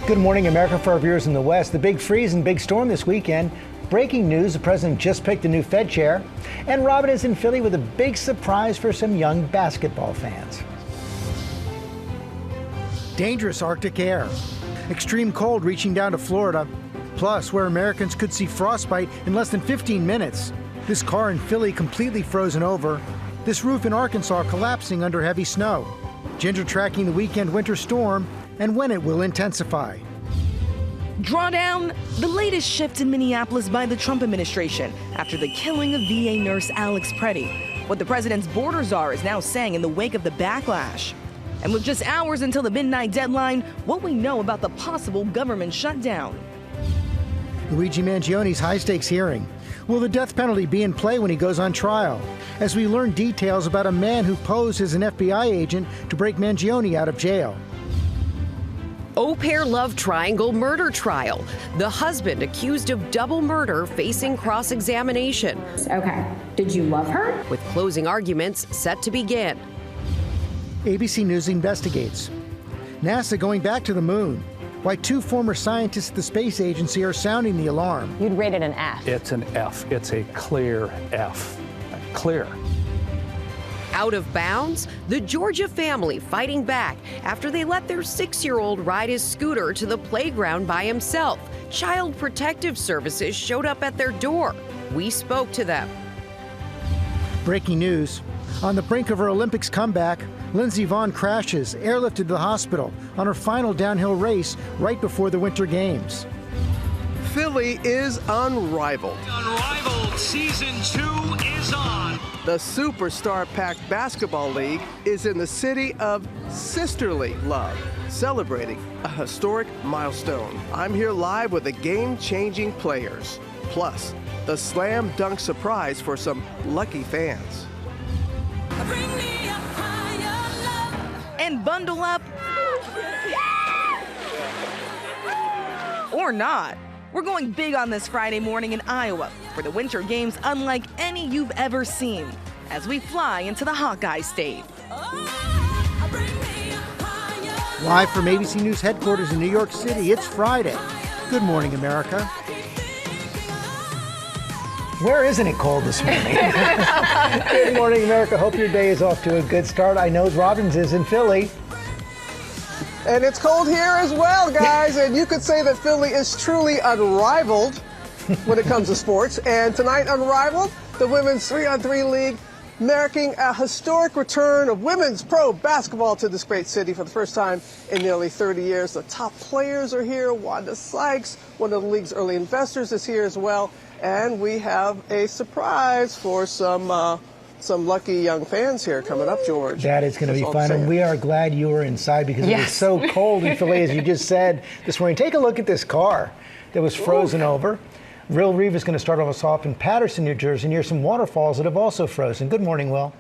Good morning, America. For our viewers in the West, the big freeze and big storm this weekend. Breaking news, the president just picked a new Fed chair. And Robin is in Philly with a big surprise for some young basketball fans. Dangerous Arctic air. Extreme cold reaching down to Florida. Plus, where Americans could see frostbite in less than 15 minutes. This car in Philly completely frozen over. This roof in Arkansas collapsing under heavy snow. Ginger tracking the weekend winter storm and when it will intensify. Drawdown, the latest shift in Minneapolis by the Trump administration after the killing of VA nurse Alex Preddy. What the president's border czar is now saying in the wake of the backlash. And with just hours until the midnight deadline, what we know about the possible government shutdown. Luigi Mangione's high-stakes hearing. Will the death penalty be in play when he goes on trial? As we learn details about a man who posed as an FBI agent to break Mangione out of jail. Au pair love triangle murder trial. The husband accused of double murder facing cross-examination. Okay, did you love her? With closing arguments set to begin. ABC News investigates. NASA going back to the moon. Why two former scientists at the space agency are sounding the alarm. You'd rate it an F. It's an F. It's a clear F. Clear. Out of bounds, the Georgia family fighting back after they let their 6-year-old ride his scooter to the playground by himself. Child Protective Services showed up at their door. We spoke to them. Breaking news. On the brink of her Olympics comeback, Lindsey Vonn crashes, airlifted to the hospital on her final downhill race right before the Winter Games. Philly is unrivaled. Unrivaled Season 2 is on. The superstar-packed basketball league is in the city of sisterly love, celebrating a historic milestone. I'm here live with the game-changing players, plus the slam dunk surprise for some lucky fans. And bundle up. Or not. We're going big on this Friday morning in Iowa for the Winter Games unlike any you've ever seen as we fly into the Hawkeye State. Live from ABC News headquarters in New York City, it's Friday. Good morning, America. Where isn't it cold this morning? Good morning, America. Hope your day is off to a good start. I know Robbins is in Philly. And it's cold here as well, guys. And you could say that Philly is truly unrivaled when it comes to sports. And tonight, unrivaled, the Women's 3-on-3 League marking a historic return of women's pro basketball to this great city for the first time in nearly 30 years. The top players are here. Wanda Sykes, one of the league's early investors, is here as well. And we have a surprise for some lucky young fans here coming up, George. That is going to be fun, and we are glad you were inside because it was so cold in Philly, as you just said this morning. Take a look at this car that was frozen over. Will Reeve is going to start us off in Paterson, New Jersey, near some waterfalls that have also frozen. Good morning, Will.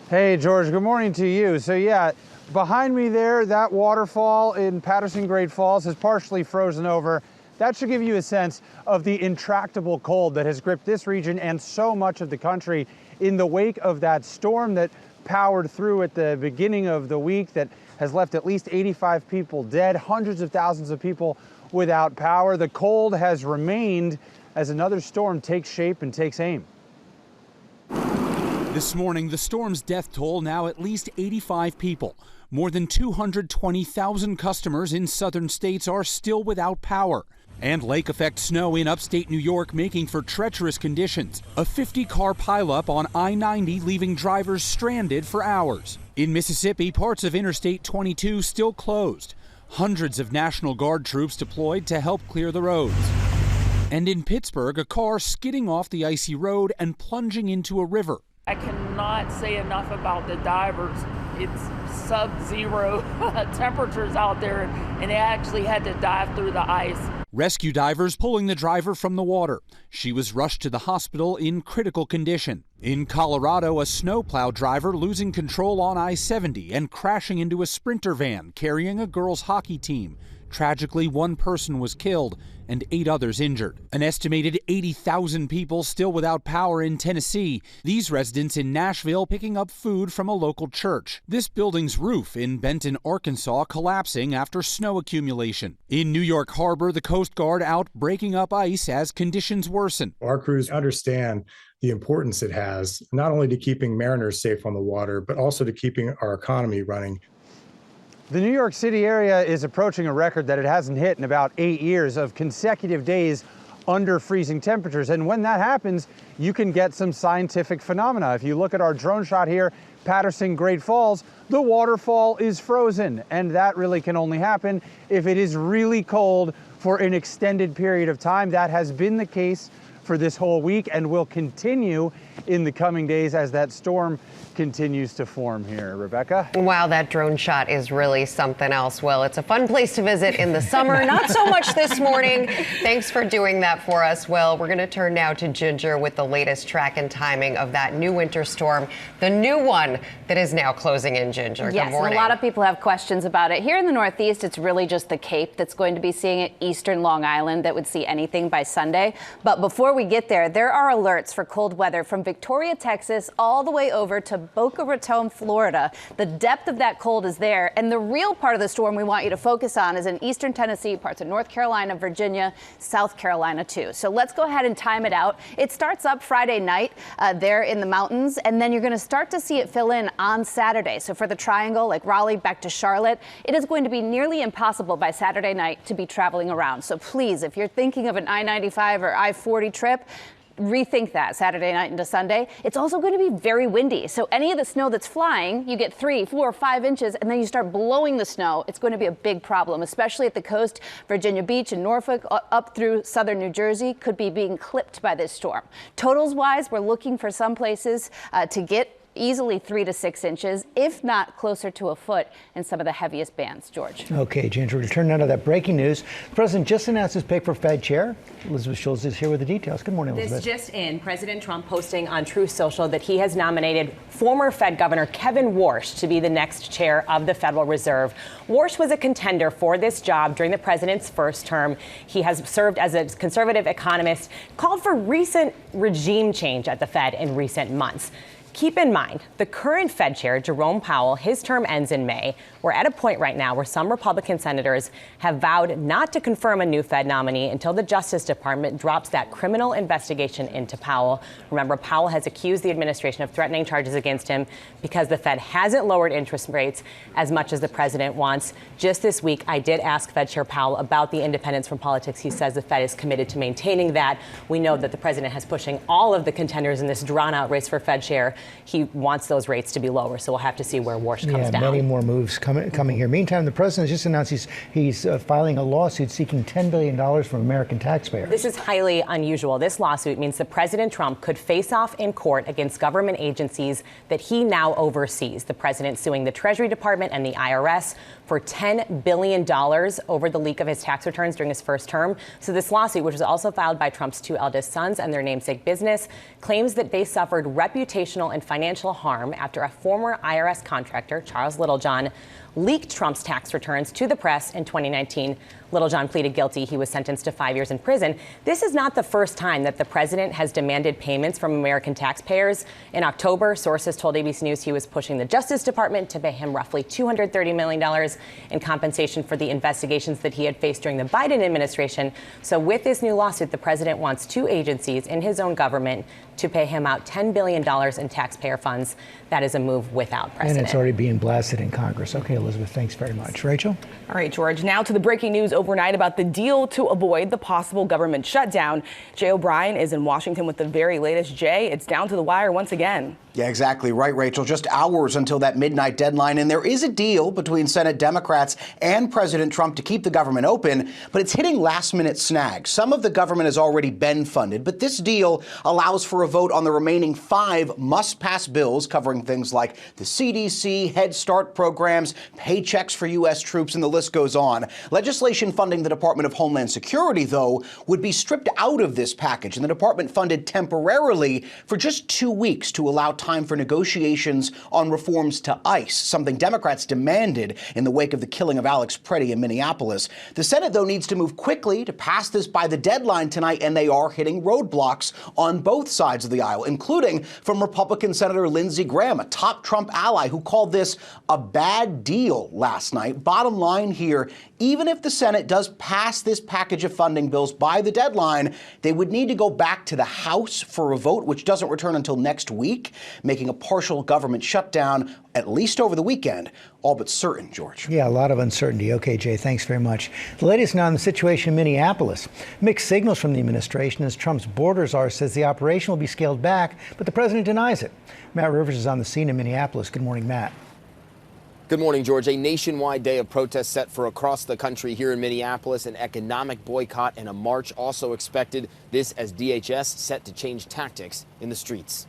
Hey, George. Good morning to you. So, yeah, behind me there, that waterfall in Paterson Great Falls is partially frozen over. That should give you a sense of the intractable cold that has gripped this region and so much of the country in the wake of that storm that powered through at the beginning of the week that has left at least 85 people dead, hundreds of thousands of people without power. The cold has remained as another storm takes shape and takes aim. This morning, the storm's death toll now at least 85 people. More than 220,000 customers in southern states are still without power. And lake-effect snow in upstate New York making for treacherous conditions. A 50-car pileup on I-90 leaving drivers stranded for hours. In Mississippi, parts of Interstate 22 still closed. Hundreds of National Guard troops deployed to help clear the roads. And in Pittsburgh, a car skidding off the icy road and plunging into a river. I cannot say enough about the divers. It's sub-zero temperatures out there, and they actually had to dive through the ice. Rescue divers pulling the driver from the water. She was rushed to the hospital in critical condition. In Colorado, a snowplow driver losing control on I-70 and crashing into a Sprinter van carrying a girls' hockey team. Tragically, one person was killed and 8 others injured. An estimated 80,000 people still without power in Tennessee. These residents in Nashville picking up food from a local church. This building's roof in Benton, Arkansas collapsing after snow accumulation. In New York Harbor, the Coast Guard out breaking up ice as conditions worsen. Our crews understand the importance it has, not only to keeping mariners safe on the water, but also to keeping our economy running. The New York City area is approaching a record that it hasn't hit in about 8 years of consecutive days under freezing temperatures. And when that happens, you can get some scientific phenomena. If you look at our drone shot here, Patterson Great Falls, the waterfall is frozen. And that really can only happen if it is really cold for an extended period of time. That has been the case for this whole week and will continue in the coming days as that storm continues to form here. Rebecca? Wow, that drone shot is really something else. Well, it's a fun place to visit in the summer. Not so much this morning. Thanks for doing that for us. Well, we're going to turn now to Ginger with the latest track and timing of that new winter storm, the new one that is now closing in, Ginger. Yes, Good morning. and a lot of people have questions about it. Here in the Northeast, it's really just the Cape that's going to be seeing it, eastern Long Island that would see anything by Sunday. But before we get there, there are alerts for cold weather from Victoria, Texas, all the way over to Boca Raton, Florida. The depth of that cold is there, and the real part of the storm we want you to focus on is in eastern Tennessee, parts of North Carolina, Virginia, South Carolina too. So let's go ahead and time it out. It starts up Friday night there in the mountains, and then you're going to start to see it fill in on Saturday. So for the triangle, like Raleigh back to Charlotte, it is going to be nearly impossible by Saturday night to be traveling around. So please, if you're thinking of an I-95 or I-40 trip, rethink that Saturday night into Sunday. It's also going to be very windy. So any of the snow that's flying, you get 3, 4, 5 inches, and then you start blowing the snow. It's going to be a big problem, especially at the coast. Virginia Beach and Norfolk up through southern New Jersey could be being clipped by this storm. Totals wise, we're looking for some places to get easily 3 to 6 inches, if not closer to a foot in some of the heaviest bands. George. Okay, Ginger, to turn now to that breaking news. The president just announced his pick for Fed chair. Elizabeth Schultz is here with the details. Good morning, Elizabeth. This just in, President Trump posting on Truth Social that he has nominated former Fed Governor Kevin Warsh to be the next chair of the Federal Reserve. Warsh was a contender for this job during the president's first term. He has served as a conservative economist, called for recent regime change at the Fed in recent months. Keep in mind, the current Fed chair, Jerome Powell, his term ends in May. We're at a point right now where some Republican senators have vowed not to confirm a new Fed nominee until the Justice Department drops that criminal investigation into Powell. Remember, Powell has accused the administration of threatening charges against him because the Fed hasn't lowered interest rates as much as the president wants. Just this week, I did ask Fed Chair Powell about the independence from politics. He says the Fed is committed to maintaining that. We know that the president is pushing all of the contenders in this drawn-out race for Fed chair. He wants those rates to be lower, so we'll have to see where Warsh comes down. Many more moves coming here. Meantime, the president has just announced he's filing a lawsuit seeking $10 billion from American taxpayers. This is highly unusual. This lawsuit means that President Trump could face off in court against government agencies that he now oversees. The president suing the Treasury Department and the IRS for $10 billion over the leak of his tax returns during his first term. So this lawsuit, which was also filed by Trump's 2 eldest sons and their namesake business, claims that they suffered reputational and financial harm after a former IRS contractor, Charles Littlejohn, leaked Trump's tax returns to the press in 2019. Littlejohn pleaded guilty. He was sentenced to 5 years in prison. This is not the first time that the president has demanded payments from American taxpayers. In October, sources told ABC News he was pushing the Justice Department to pay him roughly $230 million in compensation for the investigations that he had faced during the Biden administration. So with this new lawsuit, the president wants 2 agencies in his own government to pay him out $10 billion in taxpayer funds. That is a move without precedent. And it's already being blasted in Congress. Okay, Elizabeth, thanks very much. Rachel? All right, George, now to the breaking news overnight about the deal to avoid the possible government shutdown. Jay O'Brien is in Washington with the very latest. Jay, it's down to the wire once again. Yeah, exactly right, Rachel. Just hours until that midnight deadline, and there is a deal between Senate Democrats and President Trump to keep the government open, but it's hitting last-minute snags. Some of the government has already been funded, but this deal allows for a vote on the remaining 5 must-pass bills covering things like the CDC, Head Start programs, paychecks for U.S. troops, and the list goes on. Legislation funding the Department of Homeland Security, though, would be stripped out of this package, and the department funded temporarily for just 2 weeks to allow time for negotiations on reforms to ICE, something Democrats demanded in the wake of the killing of Alex Preddy in Minneapolis. The Senate, though, needs to move quickly to pass this by the deadline tonight, and they are hitting roadblocks on both sides of the aisle, including from Republican Senator Lindsey Graham, a top Trump ally, who called this a bad deal last night. Bottom line here, even if the Senate does pass this package of funding bills by the deadline, they would need to go back to the House for a vote, which doesn't return until next week, making a partial government shutdown, at least over the weekend, all but certain, George. Yeah, a lot of uncertainty. Okay, Jay, thanks very much. The latest now on the situation in Minneapolis. Mixed signals from the administration as Trump's border czar says the operation will be scaled back, but the president denies it. Matt Rivers is on the scene in Minneapolis. Good morning, Matt. Good morning, George. A nationwide day of protests set for across the country here in Minneapolis. An economic boycott and a march also expected. This as DHS set to change tactics in the streets.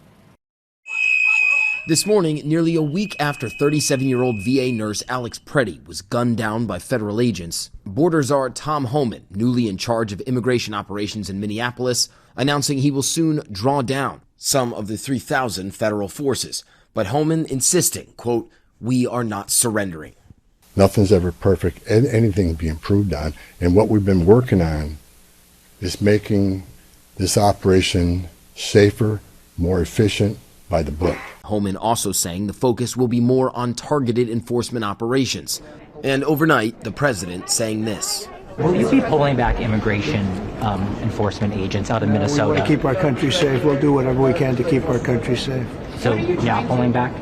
This morning, nearly a week after 37-year-old VA nurse Alex Preddy was gunned down by federal agents, border czar Tom Homan, newly in charge of immigration operations in Minneapolis, announcing he will soon draw down some of the 3,000 federal forces. But Homan insisting, quote, "We are not surrendering." Nothing's ever perfect, and anything can be improved on. And what we've been working on is making this operation safer, more efficient, by the book. Homan also saying the focus will be more on targeted enforcement operations. And overnight, the president saying this. Will you be pulling back immigration enforcement agents out of Minnesota? We want to keep our country safe. We'll do whatever we can to keep our country safe. So, yeah, pulling back?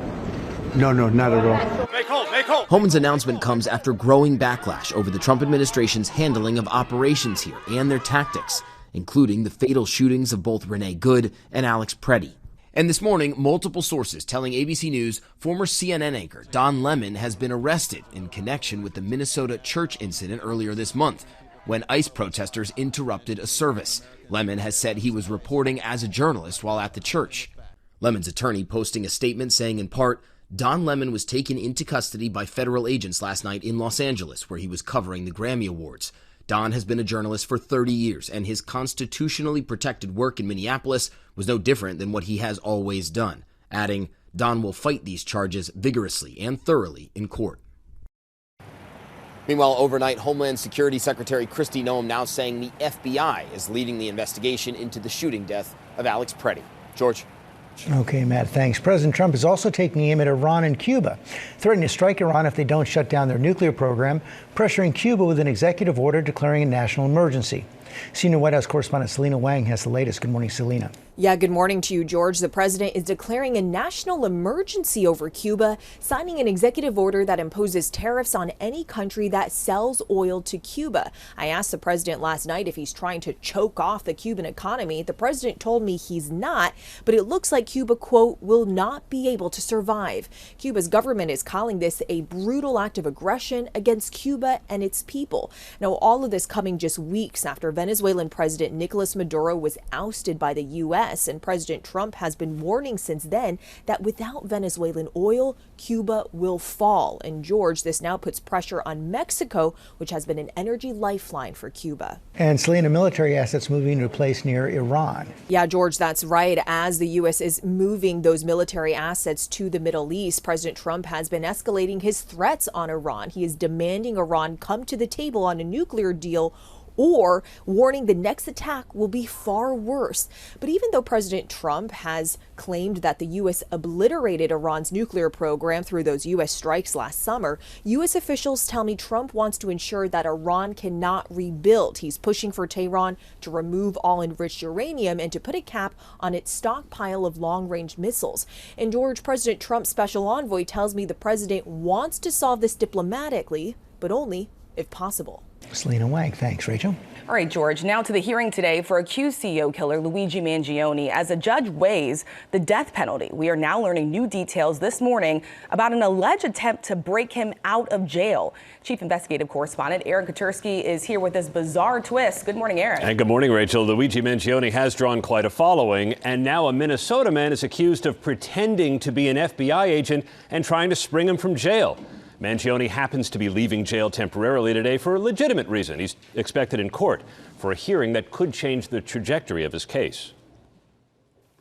No, not at all. Make hold. Homan's announcement comes after growing backlash over the Trump administration's handling of operations here and their tactics, including the fatal shootings of both Renee Good and Alex Preddy. And this morning, multiple sources telling ABC News former CNN anchor Don Lemon has been arrested in connection with the Minnesota church incident earlier this month, when ICE protesters interrupted a service. Lemon has said he was reporting as a journalist while at the church. Lemon's attorney posting a statement saying, in part, Don Lemon was taken into custody by federal agents last night in Los Angeles, where he was covering the Grammy Awards. Don has been a journalist for 30 years, and his constitutionally protected work in Minneapolis was no different than what he has always done, adding, Don will fight these charges vigorously and thoroughly in court. Meanwhile, overnight, Homeland Security Secretary Kristi Noem now saying the FBI is leading the investigation into the shooting death of Alex Preddy. George. Okay, Matt, thanks. President Trump is also taking aim at Iran and Cuba, threatening to strike Iran if they don't shut down their nuclear program, pressuring Cuba with an executive order declaring a national emergency. Senior White House correspondent Selena Wang has the latest. Good morning, Selena. Yeah, good morning to you, George. The president is declaring a national emergency over Cuba, signing an executive order that imposes tariffs on any country that sells oil to Cuba. I asked the president last night if he's trying to choke off the Cuban economy. The president told me he's not, but it looks like Cuba, quote, will not be able to survive. Cuba's government is calling this a brutal act of aggression against Cuba and its people. Now, all of this coming just weeks after Venezuelan President Nicolas Maduro was ousted by the U.S. And President Trump has been warning since then that without Venezuelan oil, Cuba will fall. And George, this now puts pressure on Mexico, which has been an energy lifeline for Cuba. And Selena, military assets moving to a place near Iran. Yeah, George, that's right. As the U.S. is moving those military assets to the Middle East, President Trump has been escalating his threats on Iran. He is demanding Iran come to the table on a nuclear deal, or warning the next attack will be far worse. But even though President Trump has claimed that the U.S. obliterated Iran's nuclear program through those U.S. strikes last summer, U.S. officials tell me Trump wants to ensure that Iran cannot rebuild. He's pushing for Tehran to remove all enriched uranium and to put a cap on its stockpile of long-range missiles. And George, President Trump's special envoy tells me the president wants to solve this diplomatically, but only if possible. Selena Wang, thanks, Rachel. All right, George, now to the hearing today for accused CEO killer Luigi Mangione as a judge weighs the death penalty. We are now learning new details this morning about an alleged attempt to break him out of jail. Chief investigative correspondent Aaron Katersky is here with this bizarre twist. Good morning, Aaron. And good morning, Rachel. Luigi Mangione has drawn quite a following, and now a Minnesota man is accused of pretending to be an FBI agent and trying to spring him from jail. Mangione happens to be leaving jail temporarily today for a legitimate reason. He's expected in court for a hearing that could change the trajectory of his case.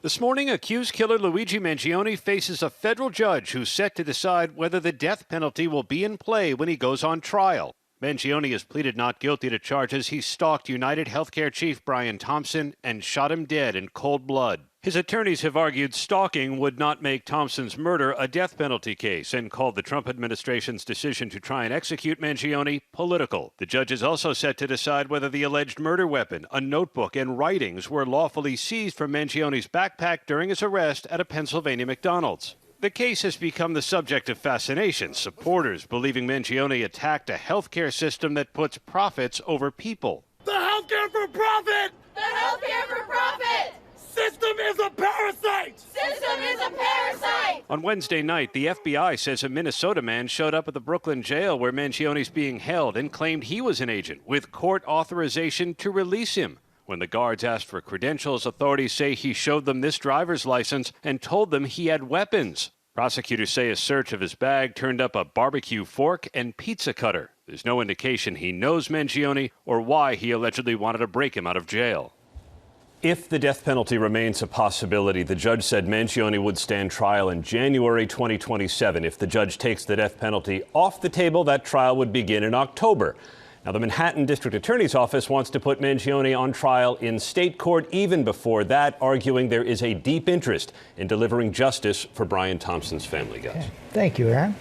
This morning, accused killer Luigi Mangione faces a federal judge who's set to decide whether the death penalty will be in play when he goes on trial. Mangione has pleaded not guilty to charges he stalked United Healthcare chief Brian Thompson and shot him dead in cold blood. His attorneys have argued stalking would not make Thompson's murder a death penalty case and called the Trump administration's decision to try and execute Mangione political. The judge is also set to decide whether the alleged murder weapon, a notebook, and writings were lawfully seized from Mangione's backpack during his arrest at a Pennsylvania McDonald's. The case has become the subject of fascination, supporters believing Mangione attacked a healthcare system that puts profits over people. The healthcare for profit! The healthcare for profit! System is a parasite! System is a parasite! On Wednesday night, the FBI says a Minnesota man showed up at the Brooklyn jail where Mangione's being held and claimed he was an agent with court authorization to release him. When the guards asked for credentials, authorities say he showed them this driver's license and told them he had weapons. Prosecutors say a search of his bag turned up a barbecue fork and pizza cutter. There's no indication he knows Mangione or why he allegedly wanted to break him out of jail. If the death penalty remains a possibility, the judge said Mangione would stand trial in January 2027. If the judge takes the death penalty off the table, that trial would begin in October. Now, the Manhattan District Attorney's Office wants to put Mangione on trial in state court even before that, arguing there is a deep interest in delivering justice for Brian Thompson's family, guys. Okay. Thank you, Aaron.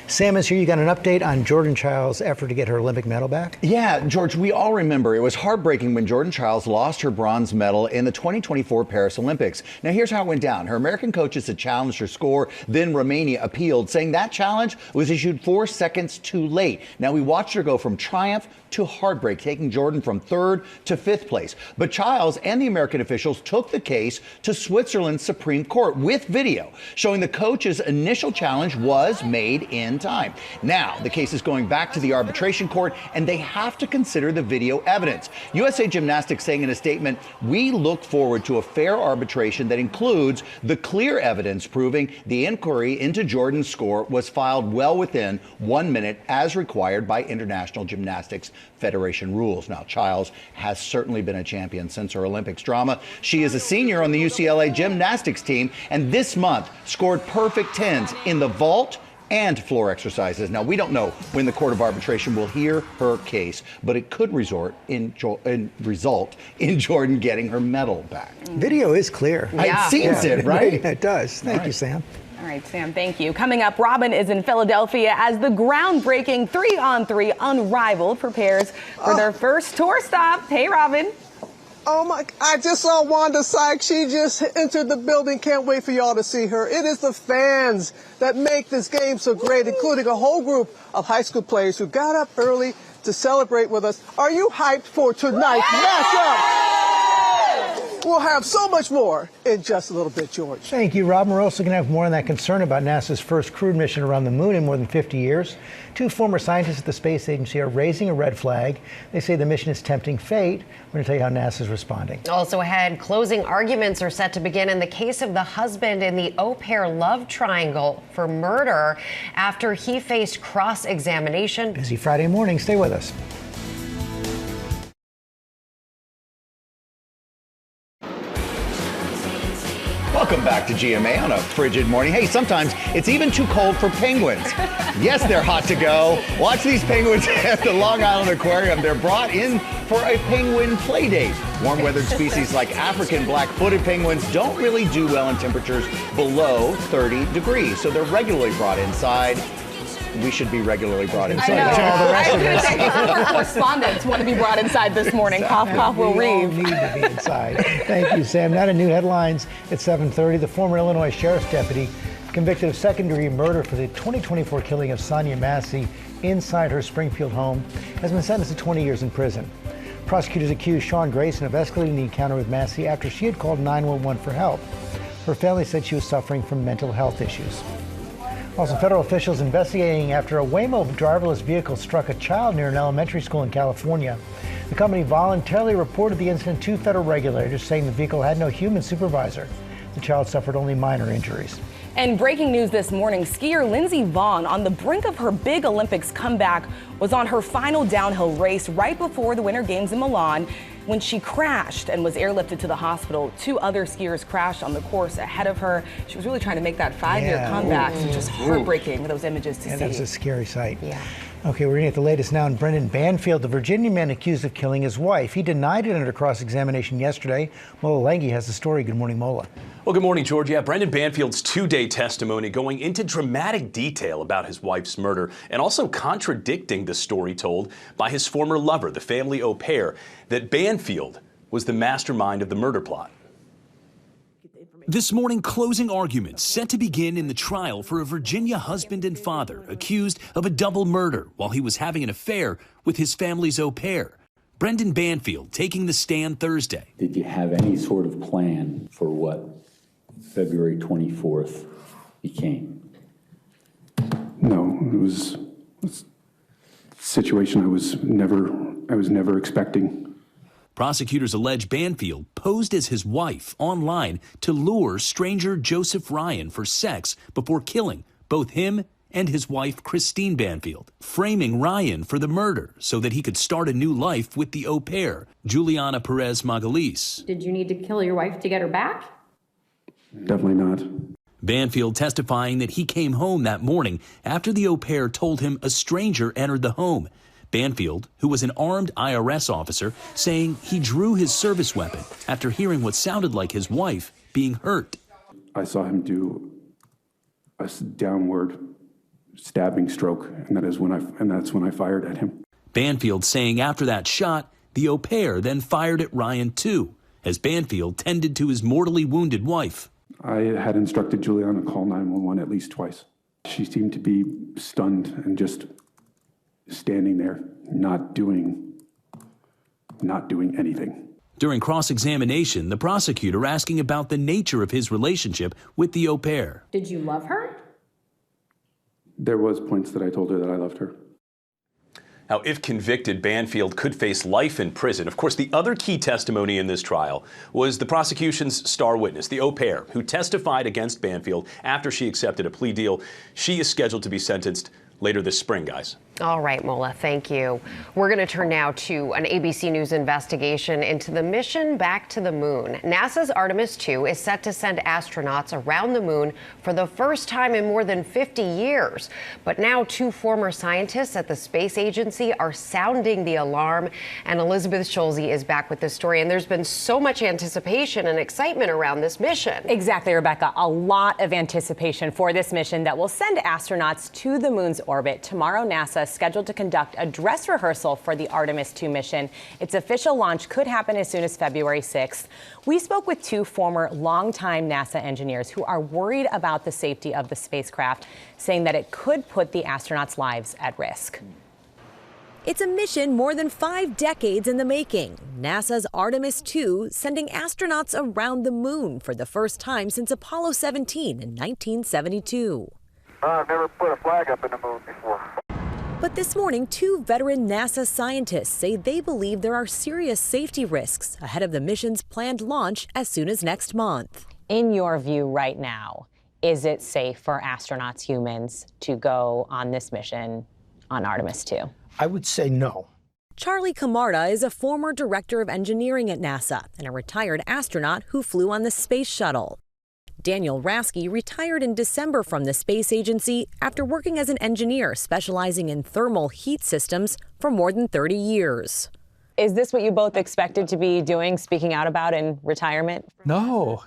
Sam is here. You got an update on Jordan Childs' effort to get her Olympic medal back? Yeah, George, we all remember it was heartbreaking when Jordan Childs lost her bronze medal in the 2024 Paris Olympics. Now, here's how it went down. Her American coaches had challenged her score, then Romania appealed, saying that challenge was issued 4 seconds too late. Now, we watched her go from triumph to heartbreak, taking Jordan from 3rd to 5th place. But Childs and the American officials took the case to Switzerland's Supreme Court with video showing the coach's initial challenge was made in time. Now, the case is going back to the arbitration court, and they have to consider the video evidence. USA Gymnastics saying in a statement, "We look forward to a fair arbitration that includes the clear evidence proving the inquiry into Jordan's score was filed well within 1 minute as required by International Gymnastics Federation rules." Now, Childs has certainly been a champion since her Olympics drama. She is a senior on the UCLA gymnastics team, and this month scored perfect 10s in the vault and floor exercises. Now, we don't know when the Court of Arbitration will hear her case, but it could result in Jordan getting her medal back. Video is clear. Yeah. It seems it, right? Yeah, it does. Thank you, Sam. All right, Sam, thank you. Coming up, Robin is in Philadelphia as the groundbreaking 3-on-3 Unrivaled prepares for their first tour stop. Hey, Robin. Oh my, I just saw Wanda Sykes. She just entered the building. Can't wait for y'all to see her. It is the fans that make this game so great, including a whole group of high school players who got up early to celebrate with us. Are you hyped for tonight's matchup? We'll have so much more in just a little bit, George. Thank you, Rob. We're also going to have more on that concern about NASA's first crewed mission around the moon in more than 50 years. 2 former scientists at the space agency are raising a red flag. They say the mission is tempting fate. We're going to tell you how NASA's responding. Also ahead, closing arguments are set to begin in the case of the husband in the au pair love triangle for murder after he faced cross-examination. Busy Friday morning. Stay with us. Welcome back to GMA on a frigid morning. Hey, sometimes it's even too cold for penguins. Yes, they're hot to go. Watch these penguins at the Long Island Aquarium. They're brought in for a penguin play date. Warm-weathered species like African black-footed penguins don't really do well in temperatures below 30 degrees, so they're regularly brought inside. We should be regularly brought inside. I was going to say, our correspondents want to be brought inside this morning. Cough, cough, will read. We all need to be inside. Thank you, Sam. Now to new headlines at 7:30. The former Illinois sheriff's deputy convicted of second-degree murder for the 2024 killing of Sonia Massey inside her Springfield home, has been sentenced to 20 years in prison. Prosecutors accused Sean Grayson of escalating the encounter with Massey after she had called 911 for help. Her family said she was suffering from mental health issues. Also, federal officials investigating after a Waymo driverless vehicle struck a child near an elementary school in California. The company voluntarily reported the incident to federal regulators, saying the vehicle had no human supervisor. The child suffered only minor injuries. And breaking news this morning, skier Lindsey Vonn, on the brink of her big Olympics comeback, was on her final downhill race right before the Winter Games in Milan when she crashed and was airlifted to the hospital. 2 other skiers crashed on the course ahead of her. She was really trying to make that 5-year comeback. So just heartbreaking with those images to see. That was a scary sight. Yeah. Okay, we're going to get the latest now on Brendan Banfield, the Virginia man accused of killing his wife. He denied it under cross-examination yesterday. Mola Lenghi has the story. Good morning, Mola. Well, good morning, George. Yeah, Brendan Banfield's 2-day testimony going into dramatic detail about his wife's murder and also contradicting the story told by his former lover, the family au pair, that Banfield was the mastermind of the murder plot. This morning, closing arguments set to begin in the trial for a Virginia husband and father accused of a double murder while he was having an affair with his family's au pair. Brendan Banfield taking the stand Thursday. Did you have any sort of plan for what February 24th became? No, it was a situation I was never expecting. Prosecutors allege Banfield posed as his wife online to lure stranger Joseph Ryan for sex before killing both him and his wife Christine Banfield, framing Ryan for the murder so that he could start a new life with the au pair, Juliana Perez Magalis. Did you need to kill your wife to get her back? Definitely not. Banfield testifying that he came home that morning after the au pair told him a stranger entered the home. Banfield, who was an armed IRS officer, saying he drew his service weapon after hearing what sounded like his wife being hurt. I saw him do a downward stabbing stroke, and that's when I fired at him. Banfield saying after that shot, the au pair then fired at Ryan too, as Banfield tended to his mortally wounded wife. I had instructed Juliana to call 911 at least twice. She seemed to be stunned and just standing there, not doing anything. During cross-examination, the prosecutor asking about the nature of his relationship with the au pair. Did you love her? There was points that I told her that I loved her. Now, if convicted, Banfield could face life in prison. Of course, the other key testimony in this trial was the prosecution's star witness, the au pair, who testified against Banfield after she accepted a plea deal. She is scheduled to be sentenced later this spring, guys. All right, Mola, thank you. We're going to turn now to an ABC News investigation into the mission back to the moon. NASA's Artemis 2 is set to send astronauts around the moon for the first time in more than 50 years. But now 2 former scientists at the space agency are sounding the alarm. And Elizabeth Schulze is back with this story. And there's been so much anticipation and excitement around this mission. Exactly, Rebecca. A lot of anticipation for this mission that will send astronauts to the moon's orbit. Tomorrow, NASA is scheduled to conduct a dress rehearsal for the Artemis 2 mission. Its official launch could happen as soon as February 6th. We spoke with 2 former longtime NASA engineers who are worried about the safety of the spacecraft, saying that it could put the astronauts' lives at risk. It's a mission more than 5 decades in the making. NASA's Artemis 2 sending astronauts around the moon for the first time since Apollo 17 in 1972. I've never put a flag up in the moon before. But this morning, 2 veteran NASA scientists say they believe there are serious safety risks ahead of the mission's planned launch as soon as next month. In your view right now, is it safe for astronauts, humans, to go on this mission on Artemis 2? I would say no. Charlie Camarda is a former director of engineering at NASA and a retired astronaut who flew on the space shuttle. Daniel Rasky retired in December from the space agency after working as an engineer specializing in thermal heat systems for more than 30 years. Is this what you both expected to be doing, speaking out about in retirement? No.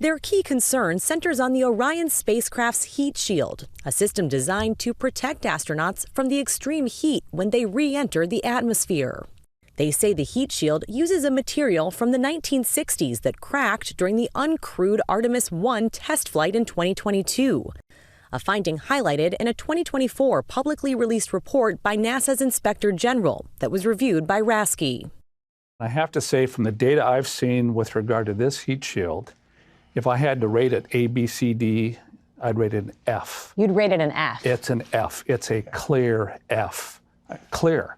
Their key concern centers on the Orion spacecraft's heat shield, a system designed to protect astronauts from the extreme heat when they re-enter the atmosphere. They say the heat shield uses a material from the 1960s that cracked during the uncrewed Artemis 1 test flight in 2022. a finding highlighted in a 2024 publicly released report by NASA's Inspector General that was reviewed by Rasky. I have to say, from the data I've seen with regard to this heat shield, if I had to rate it A, B, C, D, I'd rate it an F. You'd rate it an F? It's an F. It's a clear F. Clear.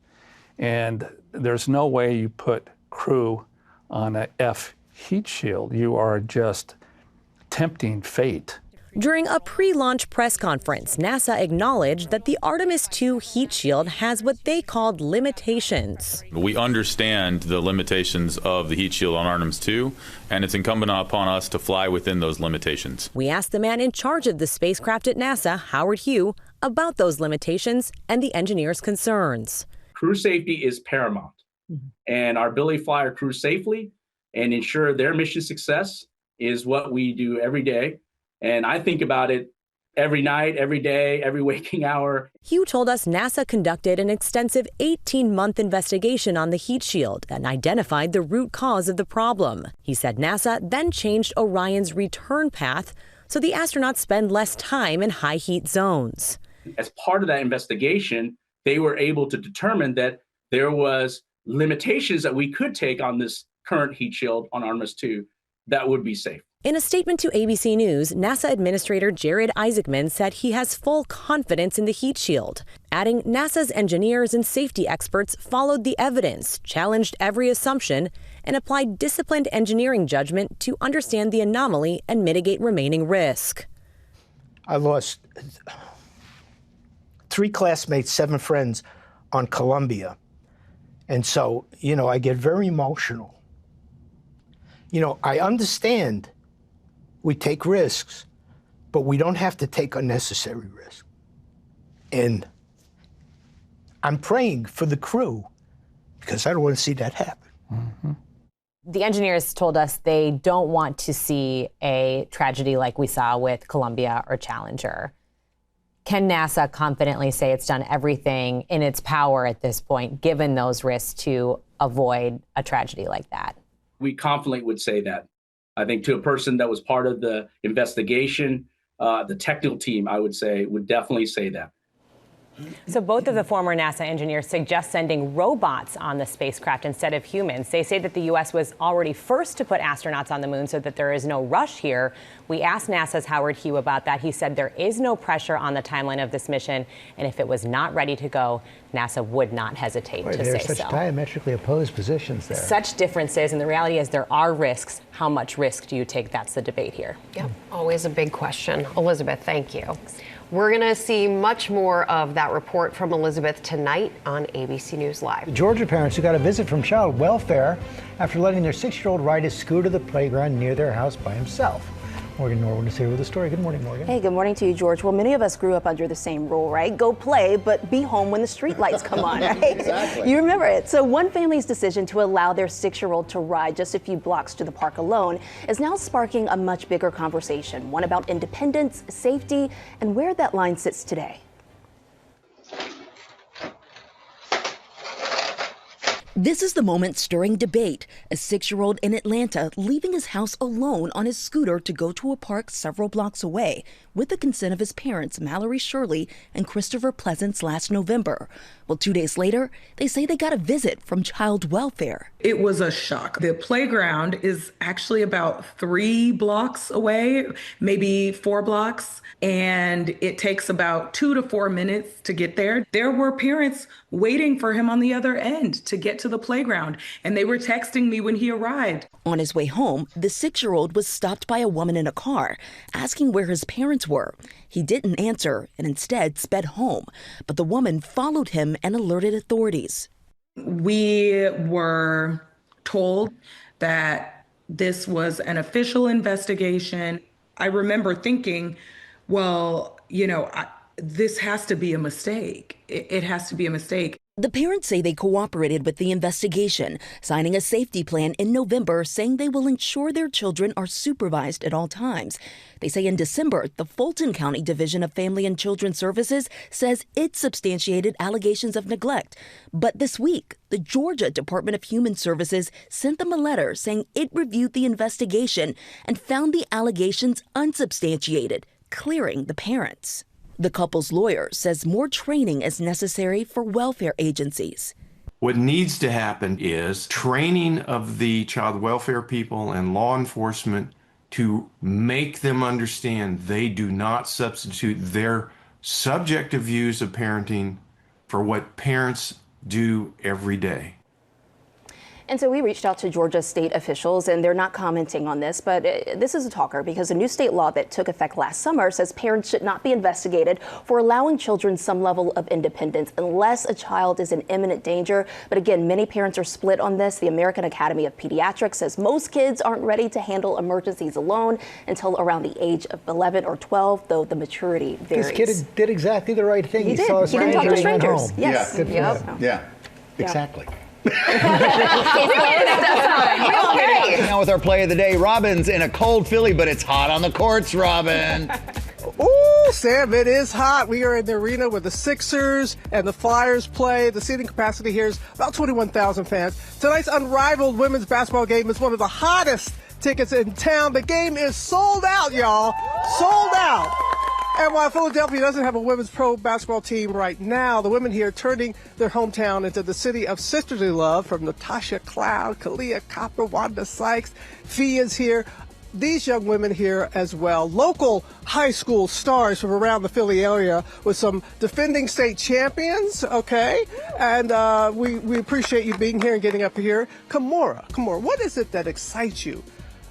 And there's no way you put crew on a F heat shield. You are just tempting fate. During a pre-launch press conference, NASA acknowledged that the Artemis II heat shield has what they called limitations. We understand the limitations of the heat shield on Artemis II, and it's incumbent upon us to fly within those limitations. We asked the man in charge of the spacecraft at NASA, Howard Hugh, about those limitations and the engineers' concerns. Crew safety is paramount, and our ability to fly our crew safely and ensure their mission success is what we do every day. And I think about it every night, every day, every waking hour. Hugh told us NASA conducted an extensive 18-month investigation on the heat shield and identified the root cause of the problem. He said NASA then changed Orion's return path so the astronauts spend less time in high heat zones. As part of that investigation, they were able to determine that there was limitations that we could take on this current heat shield on Artemis II that would be safe. In a statement to ABC News, NASA Administrator Jared Isaacman said he has full confidence in the heat shield, adding NASA's engineers and safety experts followed the evidence, challenged every assumption, and applied disciplined engineering judgment to understand the anomaly and mitigate remaining risk. I lost 3 classmates, 7 friends on Columbia. And so, I get very emotional. I understand we take risks, but we don't have to take unnecessary risks. And I'm praying for the crew because I don't want to see that happen. Mm-hmm. The engineers told us they don't want to see a tragedy like we saw with Columbia or Challenger. Can NASA confidently say it's done everything in its power at this point, given those risks, to avoid a tragedy like that? We confidently would say that. I think to a person that was part of the investigation, the technical team, I would say, would definitely say that. So both of the former NASA engineers suggest sending robots on the spacecraft instead of humans. They say that the U.S. was already first to put astronauts on the moon, so that there is no rush here. We asked NASA's Howard Hugh about that. He said there is no pressure on the timeline of this mission, and if it was not ready to go, NASA would not hesitate to say so. There are such diametrically opposed positions there. Such differences, and the reality is there are risks. How much risk do you take? That's the debate here. Yep, always a big question. Elizabeth, thank you. We're going to see much more of that report from Elizabeth tonight on ABC News Live. Georgia parents who got a visit from child welfare after letting their 6-year-old ride his scooter to the playground near their house by himself. Morgan Norwood is here with the story. Good morning, Morgan. Hey, good morning to you, George. Well, many of us grew up under the same rule, right? Go play, but be home when the street lights come on, right? Exactly. You remember it. So one family's decision to allow their 6-year-old to ride just a few blocks to the park alone is now sparking a much bigger conversation, one about independence, safety, and where that line sits today. This is the moment stirring debate. A 6-year-old in Atlanta leaving his house alone on his scooter to go to a park several blocks away with the consent of his parents, Mallory Shirley and Christopher Pleasance, last November. Well, 2 days later, they say they got a visit from child welfare. It was a shock. The playground is actually about 3 blocks away, maybe 4 blocks, and it takes about 2 to 4 minutes to get there. There were parents waiting for him on the other end to get to the playground, and they were texting me when he arrived. On his way home, the 6-year-old was stopped by a woman in a car, asking where his parents were. He didn't answer and instead sped home, but the woman followed him and alerted authorities. We were told that this was an official investigation. I remember thinking, well, this has to be a mistake. It has to be a mistake. The parents say they cooperated with the investigation, signing a safety plan in November saying they will ensure their children are supervised at all times. They say in December, the Fulton County Division of Family and Children Services says it substantiated allegations of neglect. But this week, the Georgia Department of Human Services sent them a letter saying it reviewed the investigation and found the allegations unsubstantiated. clearing the parents. The couple's lawyer says more training is necessary for welfare agencies. What needs to happen is training of the child welfare people and law enforcement to make them understand they do not substitute their subjective views of parenting for what parents do every day. And so we reached out to Georgia state officials, and they're not commenting on this, but this is a talker because a new state law that took effect last summer says parents should not be investigated for allowing children some level of independence unless a child is in imminent danger. But again, many parents are split on this. The American Academy of Pediatrics says most kids aren't ready to handle emergencies alone until around the age of 11 or 12, though the maturity varies. This kid did exactly the right thing. He did. Saw a He didn't talk to stranger strangers. home. Yes. Yeah, good for him. Yeah, exactly. Now with our play of the day, Robin's in a cold Philly, but it's hot on the courts, Robin. Ooh, Sam, it is hot. We are in the arena where the Sixers and the Flyers play. The seating capacity here is about 21,000 fans. Tonight's unrivaled women's basketball game is one of the hottest tickets in town. The game is sold out, y'all. Sold out. And while Philadelphia doesn't have a women's pro basketball team right now, the women here turning their hometown into the city of sisterly love, from Natasha Cloud, Kalia Copper, Wanda Sykes. Fee is here. These young women here as well. Local high school stars from around the Philly area with some defending state champions, okay? And we appreciate you being here and getting up here. Kimora, what is it that excites you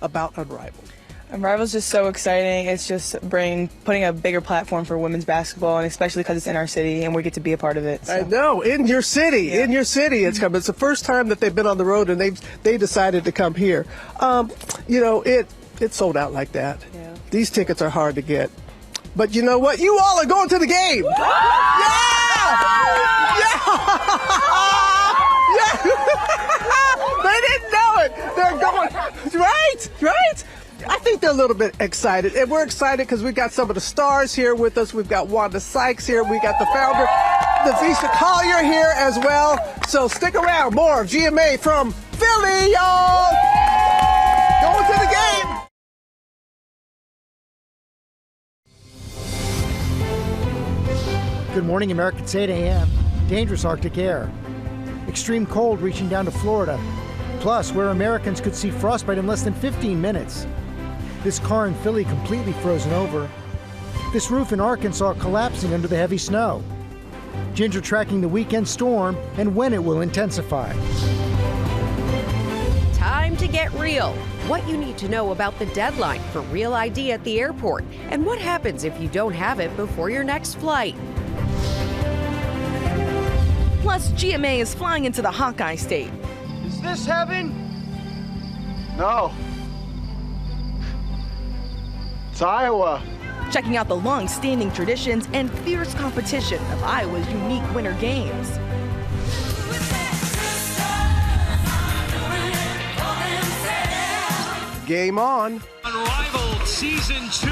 about Unrivaled? Unrivaled is just so exciting. It's just putting a bigger platform for women's basketball, and especially because it's in our city and we get to be a part of it. So. I know, in your city, it's coming. It's the first time that they've been on the road, and they decided to come here. It sold out like that. Yeah. These tickets are hard to get, but you know what? You all are going to the game. They didn't know it. They're going. Right. I think they're a little bit excited, and we're excited because we've got some of the stars here with us. We've got Wanda Sykes here. We got the founder, Navisha Collier, here as well. So stick around. More of GMA from Philly, y'all. Going to the game. Good morning, America. It's 8 a.m. Dangerous Arctic air. Extreme cold reaching down to Florida. Plus, where Americans could see frostbite in less than 15 minutes. This car in Philly completely frozen over. This roof in Arkansas collapsing under the heavy snow. Ginger tracking the weekend storm and when it will intensify. Time to get real. What you need to know about the deadline for Real ID at the airport, and what happens if you don't have it before your next flight. Plus, GMA is flying into the Hawkeye State. Is this heaven? No. It's Iowa. Checking out the long-standing traditions and fierce competition of Iowa's unique Winter Games. Game on. Unrivaled Season 2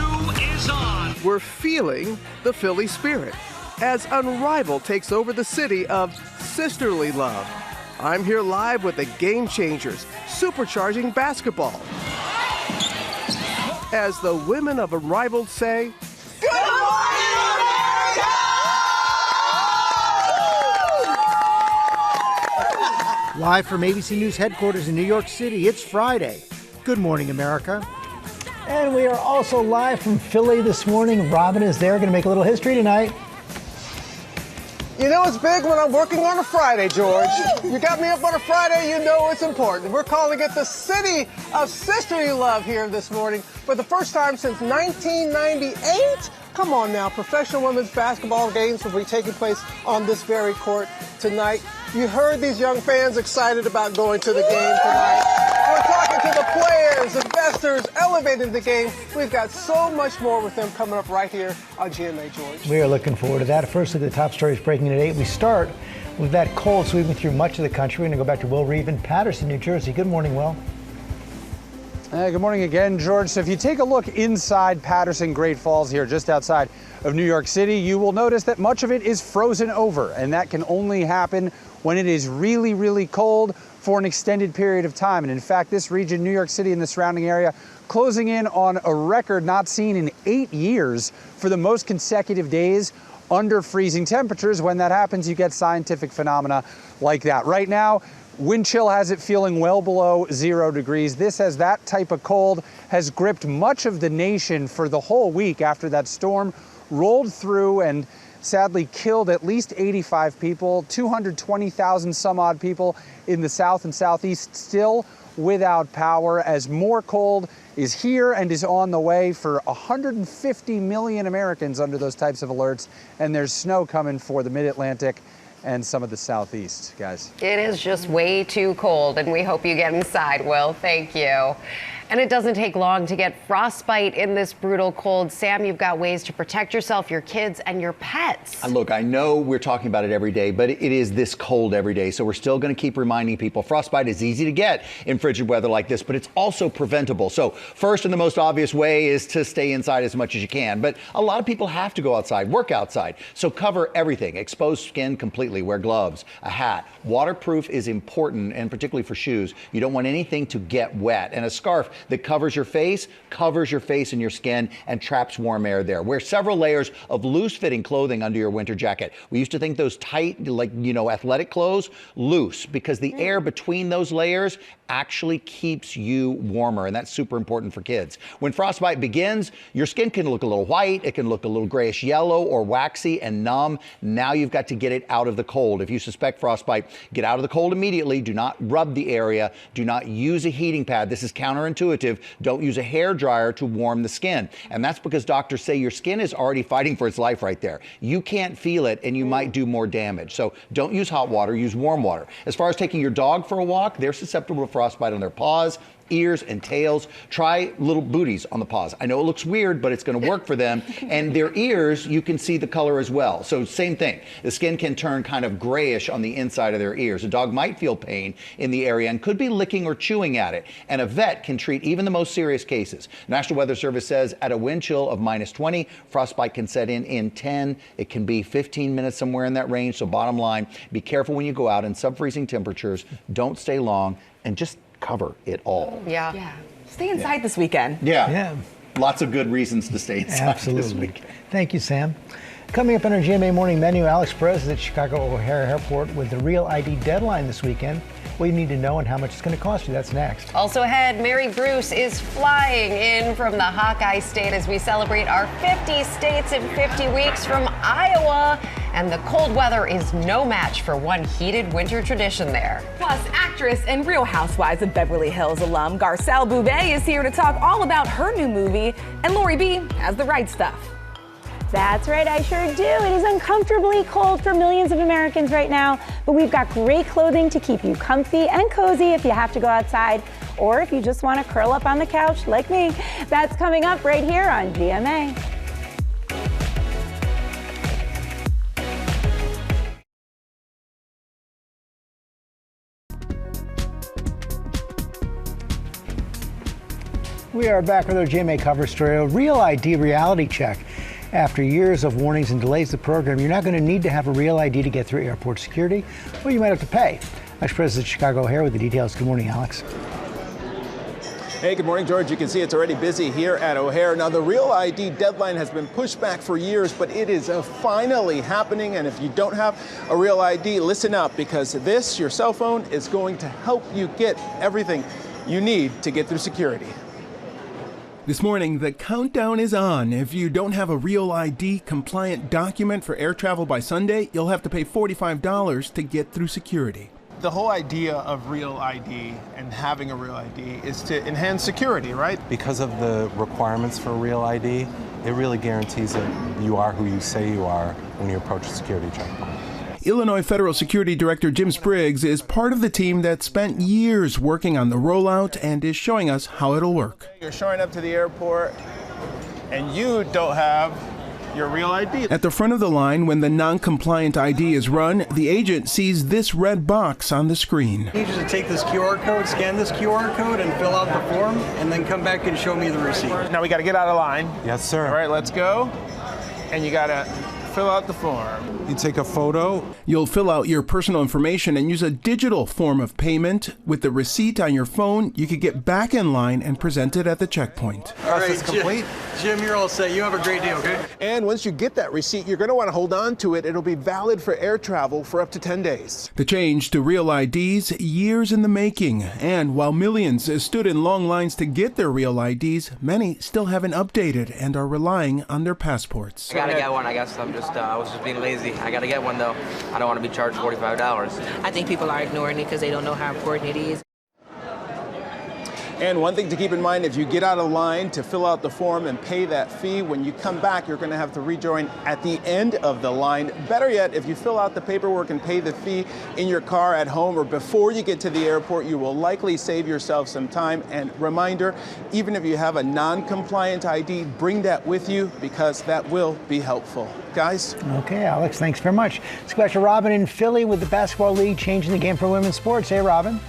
is on. We're feeling the Philly spirit as Unrivaled takes over the city of sisterly love. I'm here live with the Game Changers, supercharging basketball. As the women of Unrivaled say, "Good morning, America!" Live from ABC News headquarters in New York City, it's Friday. Good morning, America. And we are also live from Philly this morning. Robin is there, going to make a little history tonight. You know it's big when I'm working on a Friday, George. You got me up on a Friday, you know it's important. We're calling it the City of Sisterly Love here this morning for the first time since 1998. Come on now, professional women's basketball games will be taking place on this very court tonight. You heard these young fans excited about going to the game tonight. We're talking to the players, investors, elevating the game. We've got so much more with them coming up right here on GMA, George. We are looking forward to that. First, look at the top stories breaking at 8. We start with that cold sweeping through much of the country. We're going to go back to Will Reeve in Paterson, New Jersey. Good morning, Will. Good morning again, George. So if you take a look inside Paterson, Great Falls here, just outside of New York City, you will notice that much of it is frozen over, and that can only happen when it is really, really cold for an extended period of time. And in fact, this region, New York City and the surrounding area, closing in on a record not seen in 8 years for the most consecutive days under freezing temperatures. When that happens, you get scientific phenomena like that. Right now, wind chill has it feeling well below 0 degrees. This, as that type of cold has gripped much of the nation for the whole week after that storm rolled through and sadly killed at least 85 people, 220,000 some odd people in the south and southeast still without power, as more cold is here and is on the way for 150 million Americans under those types of alerts. And there's snow coming for the mid-Atlantic and some of the southeast, guys. It is just way too cold, and we hope you get inside, Will. Thank you. And it doesn't take long to get frostbite in this brutal cold. Sam, you've got ways to protect yourself, your kids, and your pets. Look, I know we're talking about it every day, but it is this cold every day. So we're still going to keep reminding people frostbite is easy to get in frigid weather like this, but it's also preventable. So first and the most obvious way is to stay inside as much as you can. But a lot of people have to go outside, work outside. So cover everything. Expose skin completely. Wear gloves, a hat. Waterproof is important, and particularly for shoes. You don't want anything to get wet. And a scarf that covers your face and your skin and traps warm air there. Wear several layers of loose-fitting clothing under your winter jacket. We used to think those tight, like, athletic clothes, loose, because the air between those layers actually keeps you warmer, and that's super important for kids. When frostbite begins, your skin can look a little white, it can look a little grayish yellow or waxy and numb. Now you've got to get it out of the cold. If you suspect frostbite, get out of the cold immediately. Do not rub the area. Do not use a heating pad. This is counterintuitive. Don't use a hair dryer to warm the skin. And that's because doctors say your skin is already fighting for its life right there. You can't feel it, and you might do more damage. So don't use hot water, use warm water. As far as taking your dog for a walk, they're susceptible to frostbite on their paws, ears, and tails. Try little booties on the paws. I know it looks weird, but it's going to work for them. And their ears, you can see the color as well. So same thing. The skin can turn kind of grayish on the inside of their ears. A dog might feel pain in the area and could be licking or chewing at it. And a vet can treat even the most serious cases. National Weather Service says at a wind chill of -20, frostbite can set in 10. It can be 15 minutes, somewhere in that range. So bottom line, be careful when you go out in sub-freezing temperatures. Don't stay long, and just cover it all. Yeah. Stay inside this weekend. Yeah. Lots of good reasons to stay inside this weekend. Thank you, Sam. Coming up on our GMA Morning Menu, Alex Perez is at Chicago O'Hare Airport with the Real ID deadline this weekend. What you need to know and how much it's going to cost you. That's next. Also ahead, Mary Bruce is flying in from the Hawkeye State as we celebrate our 50 states in 50 weeks from Iowa. And the cold weather is no match for one heated winter tradition there. Plus, actress and Real Housewives of Beverly Hills alum Garcelle Beauvais is here to talk all about her new movie. And Lori B has the right stuff. That's right, I sure do. It is uncomfortably cold for millions of Americans right now, but we've got great clothing to keep you comfy and cozy if you have to go outside, or if you just want to curl up on the couch like me. That's coming up right here on GMA. We are back with our GMA cover story, a Real ID reality check. After years of warnings and delays to the program, you're not going to need to have a Real ID to get through airport security, or you might have to pay. Alex Perez at Chicago O'Hare with the details. Good morning, Alex. Hey, good morning, George. You can see it's already busy here at O'Hare. Now, the Real ID deadline has been pushed back for years, but it is finally happening. And if you don't have a Real ID, listen up, because this, your cell phone, is going to help you get everything you need to get through security. This morning, the countdown is on. If you don't have a Real ID compliant document for air travel by Sunday, you'll have to pay $45 to get through security. The whole idea of Real ID and having a Real ID is to enhance security, right? Because of the requirements for Real ID, it really guarantees that you are who you say you are when you approach a security checkpoint. Illinois Federal Security Director Jim Spriggs is part of the team that spent years working on the rollout and is showing us how it'll work. You're showing up to the airport and you don't have your Real ID. At the front of the line, when the non-compliant ID is run, the agent sees this red box on the screen. I need you to take this QR code, scan this QR code, and fill out the form, and then come back and show me the receipt. Now we got to get out of line. Yes, sir. All right, let's go. And you got to fill out the form. You take a photo. You'll fill out your personal information and use a digital form of payment. With the receipt on your phone, you could get back in line and present it at the checkpoint. All right, complete. Jim, you're all set. You have a great day, okay? And once you get that receipt, you're going to want to hold on to it. It'll be valid for air travel for up to 10 days. The change to real IDs, years in the making. And while millions stood in long lines to get their real IDs, many still haven't updated and are relying on their passports. I gotta get one. I guess I was just being lazy. I gotta get one though. I don't want to be charged $45. I think people are ignoring it because they don't know how important it is. And one thing to keep in mind, if you get out of line to fill out the form and pay that fee, when you come back, you're going to have to rejoin at the end of the line. Better yet, if you fill out the paperwork and pay the fee in your car at home or before you get to the airport, you will likely save yourself some time. And reminder, even if you have a non-compliant ID, bring that with you because that will be helpful. Guys? Okay, Alex, thanks very much. Let's go back to Robin in Philly with the Basketball League changing the game for women's sports. Hey, Robin.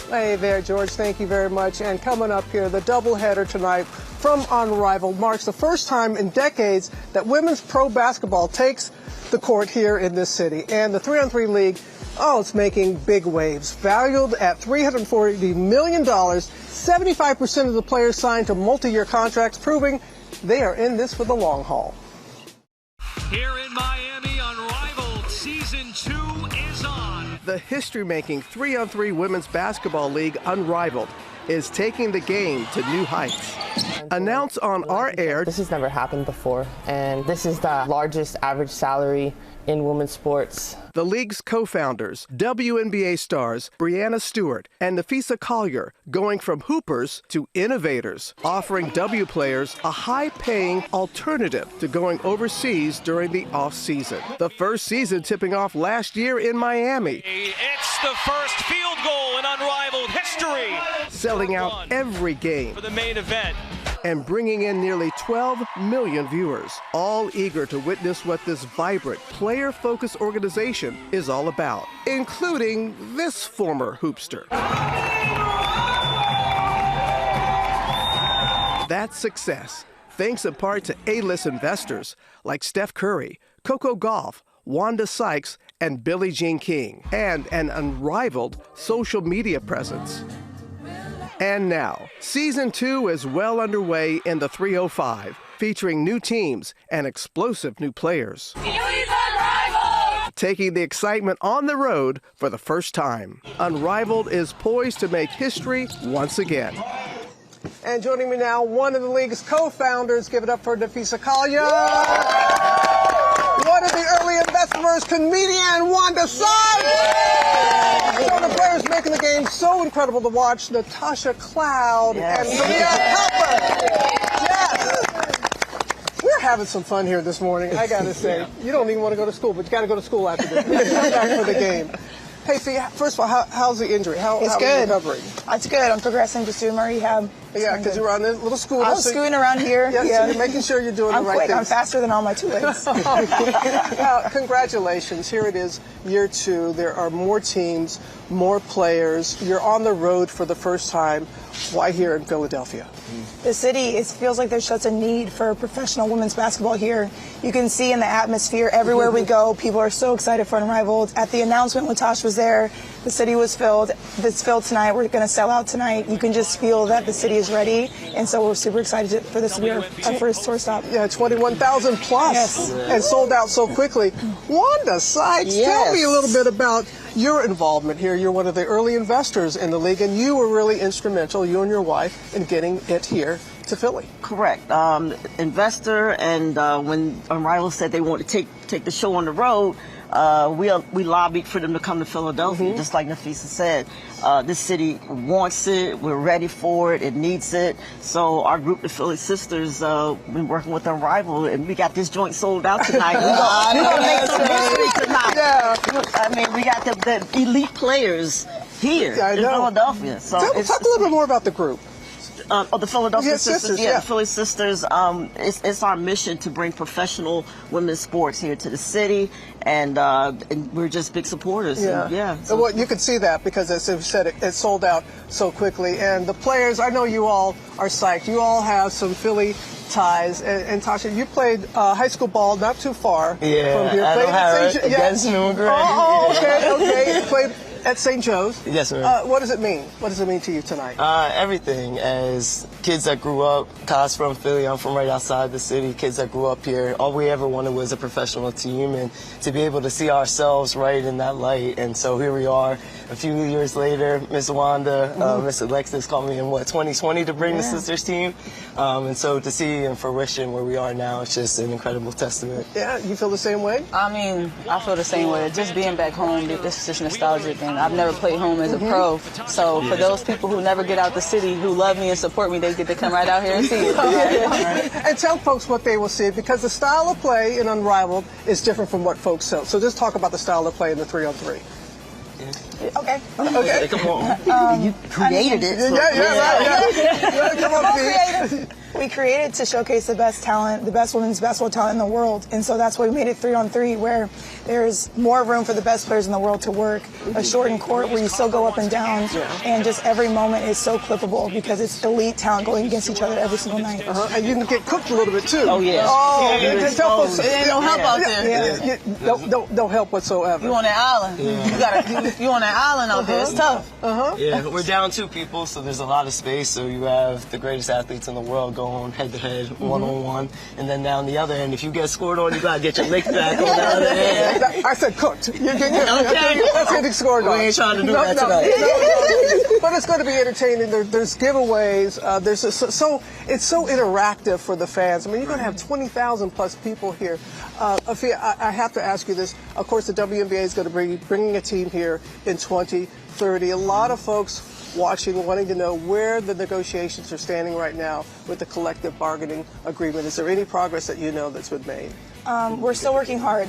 Hey there, George. Thank you very much. And coming up here, the doubleheader tonight from Unrivaled marks the first time in decades that women's pro basketball takes the court here in this city. And the 3-on-3 league, it's making big waves. Valued at $340 million, 75% of the players signed to multi-year contracts, proving they are in this for the long haul. Here in Miami, Unrivaled Season 2 is on. The history-making 3-on-3 women's basketball league, Unrivaled, is taking the game to new heights. Announced on our air. This has never happened before, and this is the largest average salary in women's sports. The league's co-founders, WNBA stars Breanna Stewart and Nafisa Collier, going from hoopers to innovators, offering W players a high-paying alternative to going overseas during the off-season. The first season tipping off last year in Miami. It's the first field goal in Unrivaled history. Selling out every game for the main event. And bringing in nearly 12 million viewers, all eager to witness what this vibrant, player-focused organization is all about, including this former hoopster. That success, thanks in part to A-list investors like Steph Curry, Coco Gauff, Wanda Sykes, and Billie Jean King, and an unrivaled social media presence. And now, Season 2 is well underway in the 305, featuring new teams and explosive new players. Taking the excitement on the road for the first time. Unrivaled is poised to make history once again. And joining me now, one of the league's co-founders. Give it up for Nafisa Collier. One of the early investors, comedian Wanda Sykes. One of the players making the game so incredible to watch, Natasha Cloud and Maria Cooper. Yes. We're having some fun here this morning, I gotta say. You don't even want to go to school, but you gotta go to school after this. Come back for the game. Hey, see, first of all, how's the injury? It's good. Recovering? It's good. I'm progressing, just doing my rehab. Yeah, because you're on this little scooter. I'm scooting around here. Yeah, so you're making sure you're doing the right thing. things. I'm faster than all my two legs. Well, congratulations. Here it is, year 2. There are more teams, more players. You're on the road for the first time. Why here in Philadelphia? The city, it feels like there's such a need for professional women's basketball here. You can see in the atmosphere everywhere we go, people are so excited for Unrivaled. At the announcement when Tosh was there, the city was filled. It's filled tonight. We're going to sell out tonight. You can just feel that the city is ready, and so we're super excited for this to be our first tour stop. Yeah, 21,000 plus, yes. And sold out so quickly. Wanda Sykes, tell me a little bit about your involvement here. You're one of the early investors in the league, and you were really instrumental, you and your wife, in getting it here to Philly. Correct. Investor, and when Unrivaled said they wanted to take the show on the road, we lobbied for them to come to Philadelphia, just like Nafisa said. This city wants it. We're ready for it. It needs it. So our group, the Philly Sisters, been working with Unrivaled, and we got this joint sold out tonight. We're going to make some history tonight. Yeah. I mean, we got the elite players here in Philadelphia. So talk a little bit more about the group. The Philadelphia Sisters, the Philly Sisters. It's our mission to bring professional women's sports here to the city, and we're just big supporters. Yeah. So well, you could see that because, as you said, it sold out so quickly. And the players, I know you all are psyched. You all have some Philly ties. And Tasha, you played high school ball not too far from here. At O'Hara against New England. Okay. You played at St. Joe's. Yes, sir. What does it mean? What does it mean to you tonight? Everything. As kids that grew up, Kyle's from Philly, I'm from right outside the city, kids that grew up here, all we ever wanted was a professional team and to be able to see ourselves right in that light. And so here we are. A few years later, Miss Wanda, Miss Alexis called me in, 2020 to bring the sisters team. And so to see in fruition where we are now, it's just an incredible testament. Yeah, you feel the same way? I mean, I feel the same way. Just being back home, this is just nostalgic. And I've never played home as a pro. So for those people who never get out the city, who love me and support me, they get to come right out here and see it. And tell folks what they will see, because the style of play in Unrivaled is different from what folks know. So just talk about the style of play in the 3-on-3. Okay. Come on. You created it. So. Yeah. Come on, creative. We created to showcase the best talent, the best women's basketball talent in the world. And so that's why we made it 3-on-3, where there's more room for the best players in the world to work. A shortened court where you still go up and down. And just every moment is so clippable because it's elite talent going against each other every single night. And you can get cooked a little bit too. Oh, yeah. Tell folks. It ain't no help out there. No help whatsoever. You on that island. You on that island out there. It's tough. Yeah, we're down 2 people, so there's a lot of space. So you have the greatest athletes in the world going head-to-head, one-on-one. And then down the other end, if you get scored on, you got to get your lick back on the other end. I said cooked. That's getting scored on. We ain't trying to do that tonight. But it's going to be entertaining. There's giveaways. It's so interactive for the fans. I mean, you're going to have 20,000 plus people here. Afia, I have to ask you this. Of course, the WNBA is going to be bringing a team here in 2030. A lot of folks watching, wanting to know where the negotiations are standing right now with the collective bargaining agreement. Is there any progress that you know that's been made? We're still working hard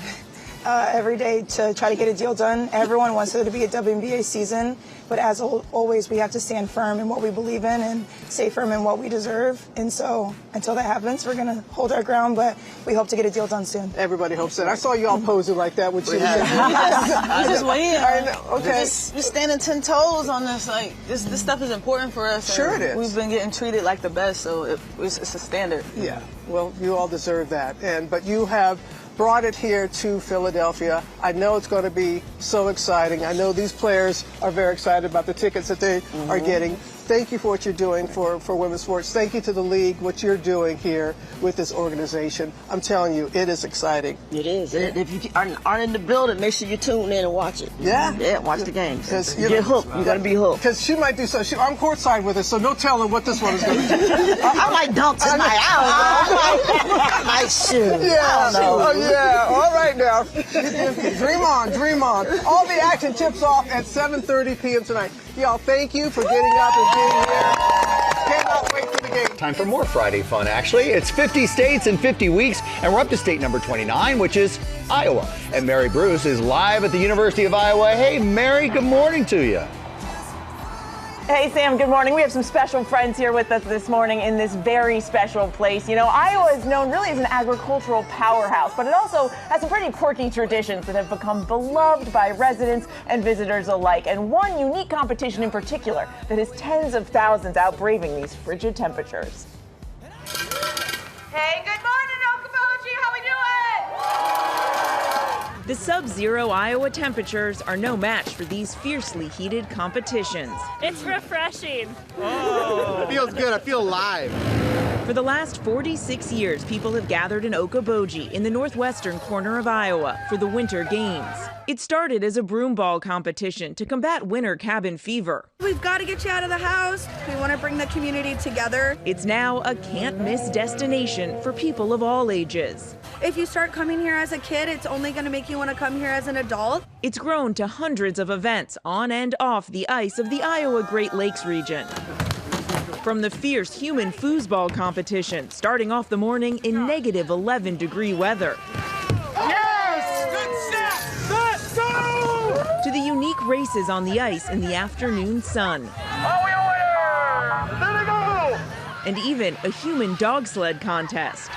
every day to try to get a deal done. Everyone wants there to be a WNBA season, but as always, we have to stand firm in what we believe in and stay firm in what we deserve. And so until that happens, we're going to hold our ground, but we hope to get a deal done soon. Everybody hopes that. I saw you all posing like that with you. I just went in. I know. Okay. Just standing 10 toes on this. Like this stuff is important for us. Sure it is. We've been getting treated like the best, so it's a standard. Yeah. Well, you all deserve that. But you have brought it here to Philadelphia. I know it's going to be so exciting. I know these players are very excited about the tickets that they are getting. Thank you for what you're doing for women's sports. Thank you to the league, what you're doing here with this organization. I'm telling you, it is exciting. It is. If you aren't in the building, make sure you tune in and watch it. Yeah, watch the games. Get hooked. You got to be hooked. Because she might do so. I'm courtside with her, so no telling what this one is going to do. I might dunk tonight. I might shoot. Yeah. Yeah. All right now. Dream on. Dream on. All the action tips off at 7:30 p.m. tonight. Y'all, thank you for getting up and being here. Cannot wait for the game. Time for more Friday fun, actually. It's 50 states in 50 weeks, and we're up to state number 29, which is Iowa. And Mary Bruce is live at the University of Iowa. Hey, Mary, good morning to you. Hey, Sam, good morning. We have some special friends here with us this morning in this very special place. You know, Iowa is known really as an agricultural powerhouse, but it also has some pretty quirky traditions that have become beloved by residents and visitors alike. And one unique competition in particular that has tens of thousands out braving these frigid temperatures. Hey, good morning, Okoboji. How we doing? The sub-zero Iowa temperatures are no match for these fiercely heated competitions. It's refreshing. Oh, it feels good. I feel alive. For the last 46 years, people have gathered in Okoboji in the northwestern corner of Iowa for the Winter Games. It started as a broomball competition to combat winter cabin fever. We've got to get you out of the house. We want to bring the community together. It's now a can't-miss destination for people of all ages. If you start coming here as a kid, it's only going to make you want to come here as an adult. It's grown to hundreds of events on and off the ice of the Iowa Great Lakes region. From the fierce human foosball competition, starting off the morning in negative 11-degree weather. Yes! Good set! Let's go! To the unique races on the ice in the afternoon sun. Oh, we win! There they go! And even a human dog sled contest.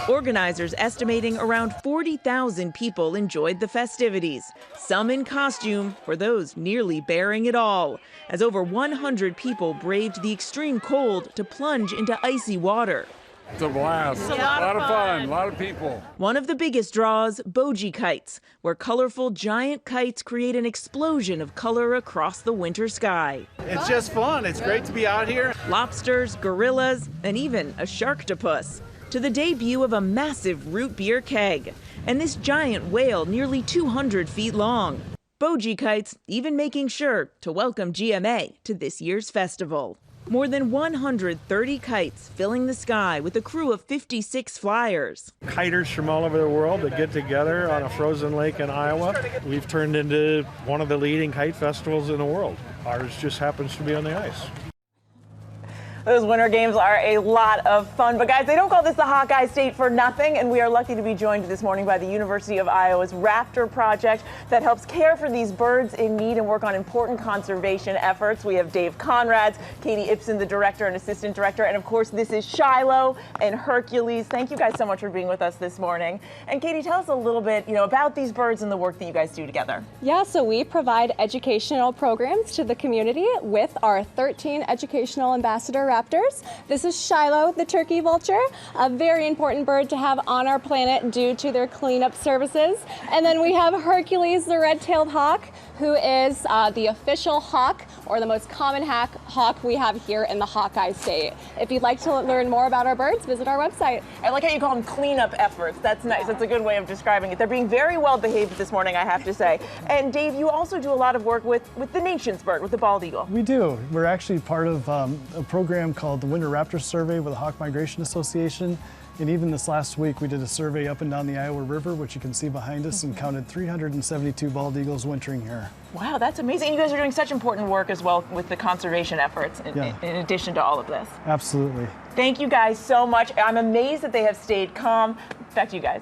Organizers estimating around 40,000 people enjoyed the festivities, some in costume, for those nearly bearing it all, as over 100 people braved the extreme cold to plunge into icy water. It's a blast. It's a lot of fun. A lot of people. One of the biggest draws, bogie kites, where colorful giant kites create an explosion of color across the winter sky. It's just fun. It's great to be out here. Lobsters, gorillas, and even a sharktopus, to the debut of a massive root beer keg, and this giant whale nearly 200 feet long. Bogie kites even making sure to welcome GMA to this year's festival. More than 130 kites filling the sky with a crew of 56 flyers. Kiters from all over the world that get together on a frozen lake in Iowa. We've turned into one of the leading kite festivals in the world. Ours just happens to be on the ice. Those winter games are a lot of fun, but guys, they don't call this the Hawkeye State for nothing, and we are lucky to be joined this morning by the University of Iowa's Raptor Project that helps care for these birds in need and work on important conservation efforts. We have Dave Conrads, Katie Ibsen, the director and assistant director, and of course, this is Shiloh and Hercules. Thank you guys so much for being with us this morning. And Katie, tell us a little bit, about these birds and the work that you guys do together. Yeah, so we provide educational programs to the community with our 13 educational ambassador raptors. This is Shiloh, the turkey vulture, a very important bird to have on our planet due to their cleanup services. And then we have Hercules, the red-tailed hawk, who is the official hawk, or the most common hawk we have here in the Hawkeye State. If you'd like to learn more about our birds, visit our website. I like how you call them cleanup efforts. That's nice. That's a good way of describing it. They're being very well behaved this morning, I have to say. And Dave, you also do a lot of work with the nation's bird, with the bald eagle. We do. We're actually part of a program called the Winter Raptor Survey with the Hawk Migration Association. And even this last week, we did a survey up and down the Iowa River, which you can see behind us, and counted 372 bald eagles wintering here. Wow, that's amazing. You guys are doing such important work as well with the conservation efforts in addition to all of this. Absolutely. Thank you guys so much. I'm amazed that they have stayed calm. Back to you guys.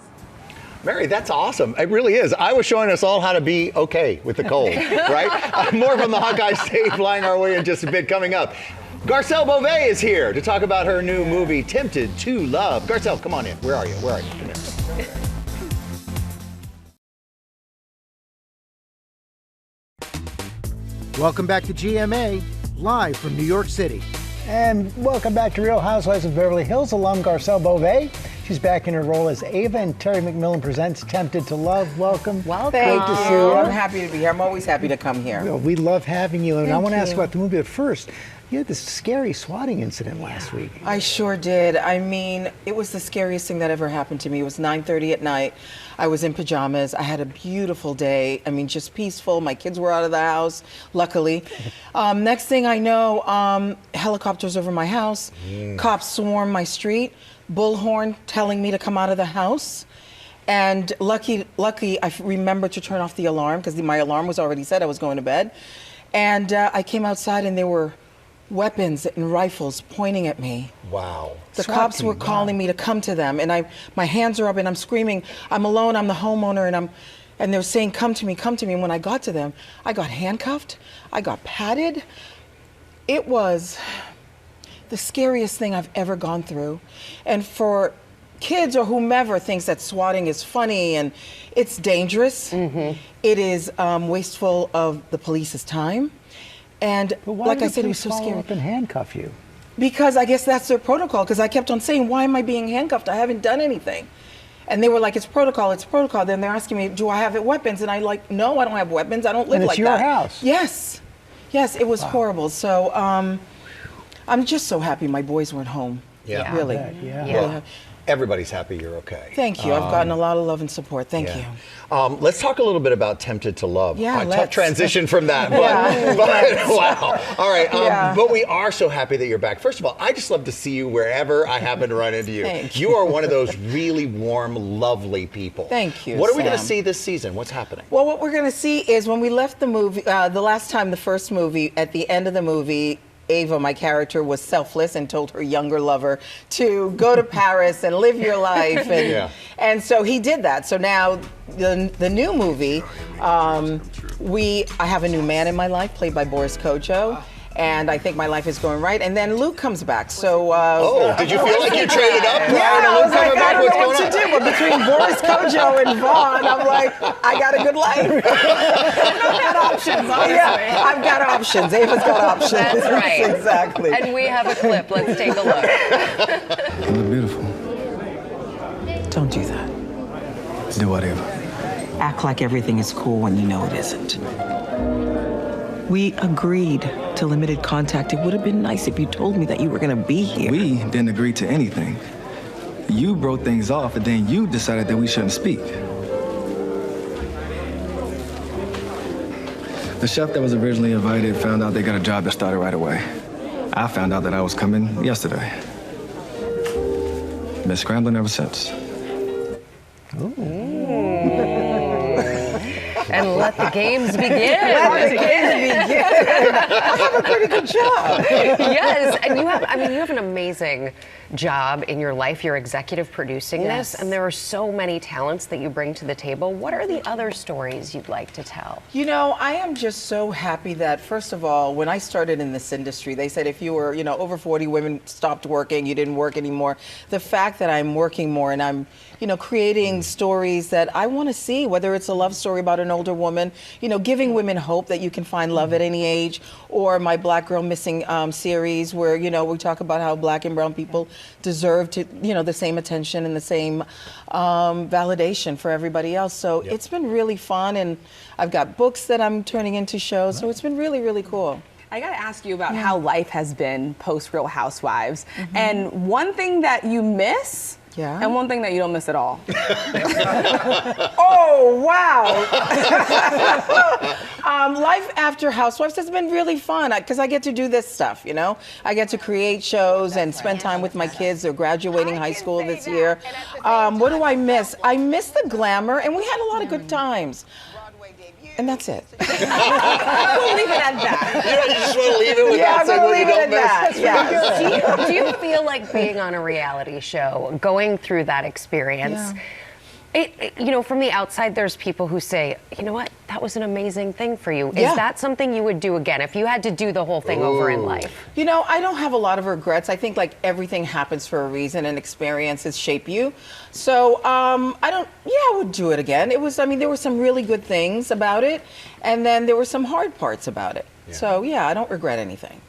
Mary, that's awesome. It really is. I was showing us all how to be okay with the cold, right? More from the Hawkeye State flying our way in just a bit coming up. Garcelle Beauvais is here to talk about her new movie, Tempted to Love. Garcelle, come on in. Where are you? Where are you? Come here. Welcome back to GMA, live from New York City. And welcome back to Real Housewives of Beverly Hills alum Garcelle Beauvais. She's back in her role as Ava, and Terry McMillan presents Tempted to Love. Welcome. Thank Great to see you. I'm happy to be here. I'm always happy to come here. Well, we love having you. And I Thank want to ask you. about the movie, but first, you had this scary swatting incident last week. I sure did. I mean, it was the scariest thing that ever happened to me. It was 9:30 at night. I was in pajamas. I had a beautiful day. I mean, just peaceful. My kids were out of the house, luckily. Next thing I know, helicopters over my house. Cops swarm my street. Bullhorn telling me to come out of the house. And lucky, I remembered to turn off the alarm because my alarm was already set. I was going to bed. And I came outside and there were weapons and rifles pointing at me. Wow. The cops were calling me to come to them, and my hands are up and I'm screaming, I'm alone, I'm the homeowner, and they're saying, come to me, come to me. And when I got to them, I got handcuffed, I got patted. It was the scariest thing I've ever gone through. And for kids or whomever thinks that swatting is funny and it's dangerous, it is wasteful of the police's time. And But why like did I said, it the was so police follow scary. up and handcuff you? Because I guess that's their protocol, because I kept on saying, why am I being handcuffed? I haven't done anything. And they were like, it's protocol, it's protocol. Then they're asking me, do I have weapons? And I like, no, I don't have weapons. I don't live like that. And it's your house. Yes. Yes, it was horrible. So I'm just so happy my boys weren't home. Yeah. Really. Well, everybody's happy you're okay. Thank you. I've gotten a lot of love and support. Thank you. Let's talk a little bit about Tempted to Love. Yeah, tough transition from that, but, wow. All right, but we are so happy that you're back. First of all, I just love to see you wherever I happen to run into you. Thank you are one of those really warm, lovely people. Thank you, What are we going to Sam. see this season? What's happening? Well, what we're going to see is when we left the movie, the last time, the first movie, at the end of the movie, Ava, my character, was selfless and told her younger lover to go to Paris and live your life. And, and so he did that. So now the new movie, I have a new man in my life, played by Boris Kojo. and I think my life is going right. And then Luke comes back. So, did you feel like you traded up? Yeah, I was like, I don't know what to do. But between Boris Kojo and Vaughn, I'm like, I got a good life. I've got options, honestly. Yeah, I've got options. Ava's got options. That's right. Exactly. And we have a clip. Let's take a look. You look beautiful. Don't do that. Do whatever. Act like everything is cool when you know it isn't. We agreed to limited contact. It would have been nice if you told me that you were going to be here. We didn't agree to anything. You broke things off, and then you decided that we shouldn't speak. The chef that was originally invited found out they got a job that started right away. I found out that I was coming yesterday. Been scrambling ever since. And let the games begin. Let the games begin. I have a pretty good job. Yes, and you have an amazing job in your life. You're executive producing this, and there are so many talents that you bring to the table. What are the other stories you'd like to tell? You know, I am just so happy that, first of all, when I started in this industry, they said if you were, over 40 women stopped working, you didn't work anymore. The fact that I'm working more and I'm, creating stories that I want to see, whether it's a love story about an older woman, giving women hope that you can find love at any age, or my Black Girl Missing series where, we talk about how Black and brown people deserve to, the same attention and the same validation for everybody else. So it's been really fun, and I've got books that I'm turning into shows, so it's been really, really cool. I got to ask you about how life has been post Real Housewives, and one thing that you miss. Yeah. And one thing that you don't miss at all. Oh, wow. Life after Housewives has been really fun because I get to do this stuff, I get to create shows and spend time with my kids. They're graduating high school this year. What do I miss? I miss the glamour, and we had a lot of good times. And that's it. We'll leave it at that. You just want to leave it with that I'm going to leave it at that. Yeah. Do you feel like being on a reality show, going through that experience, from the outside, there's people who say, you know what, that was an amazing thing for you. Is that something you would do again if you had to do the whole thing over in life? I don't have a lot of regrets. I think everything happens for a reason, and experiences shape you. So I would do it again. It was, there were some really good things about it, and then there were some hard parts about it. Yeah. So I don't regret anything.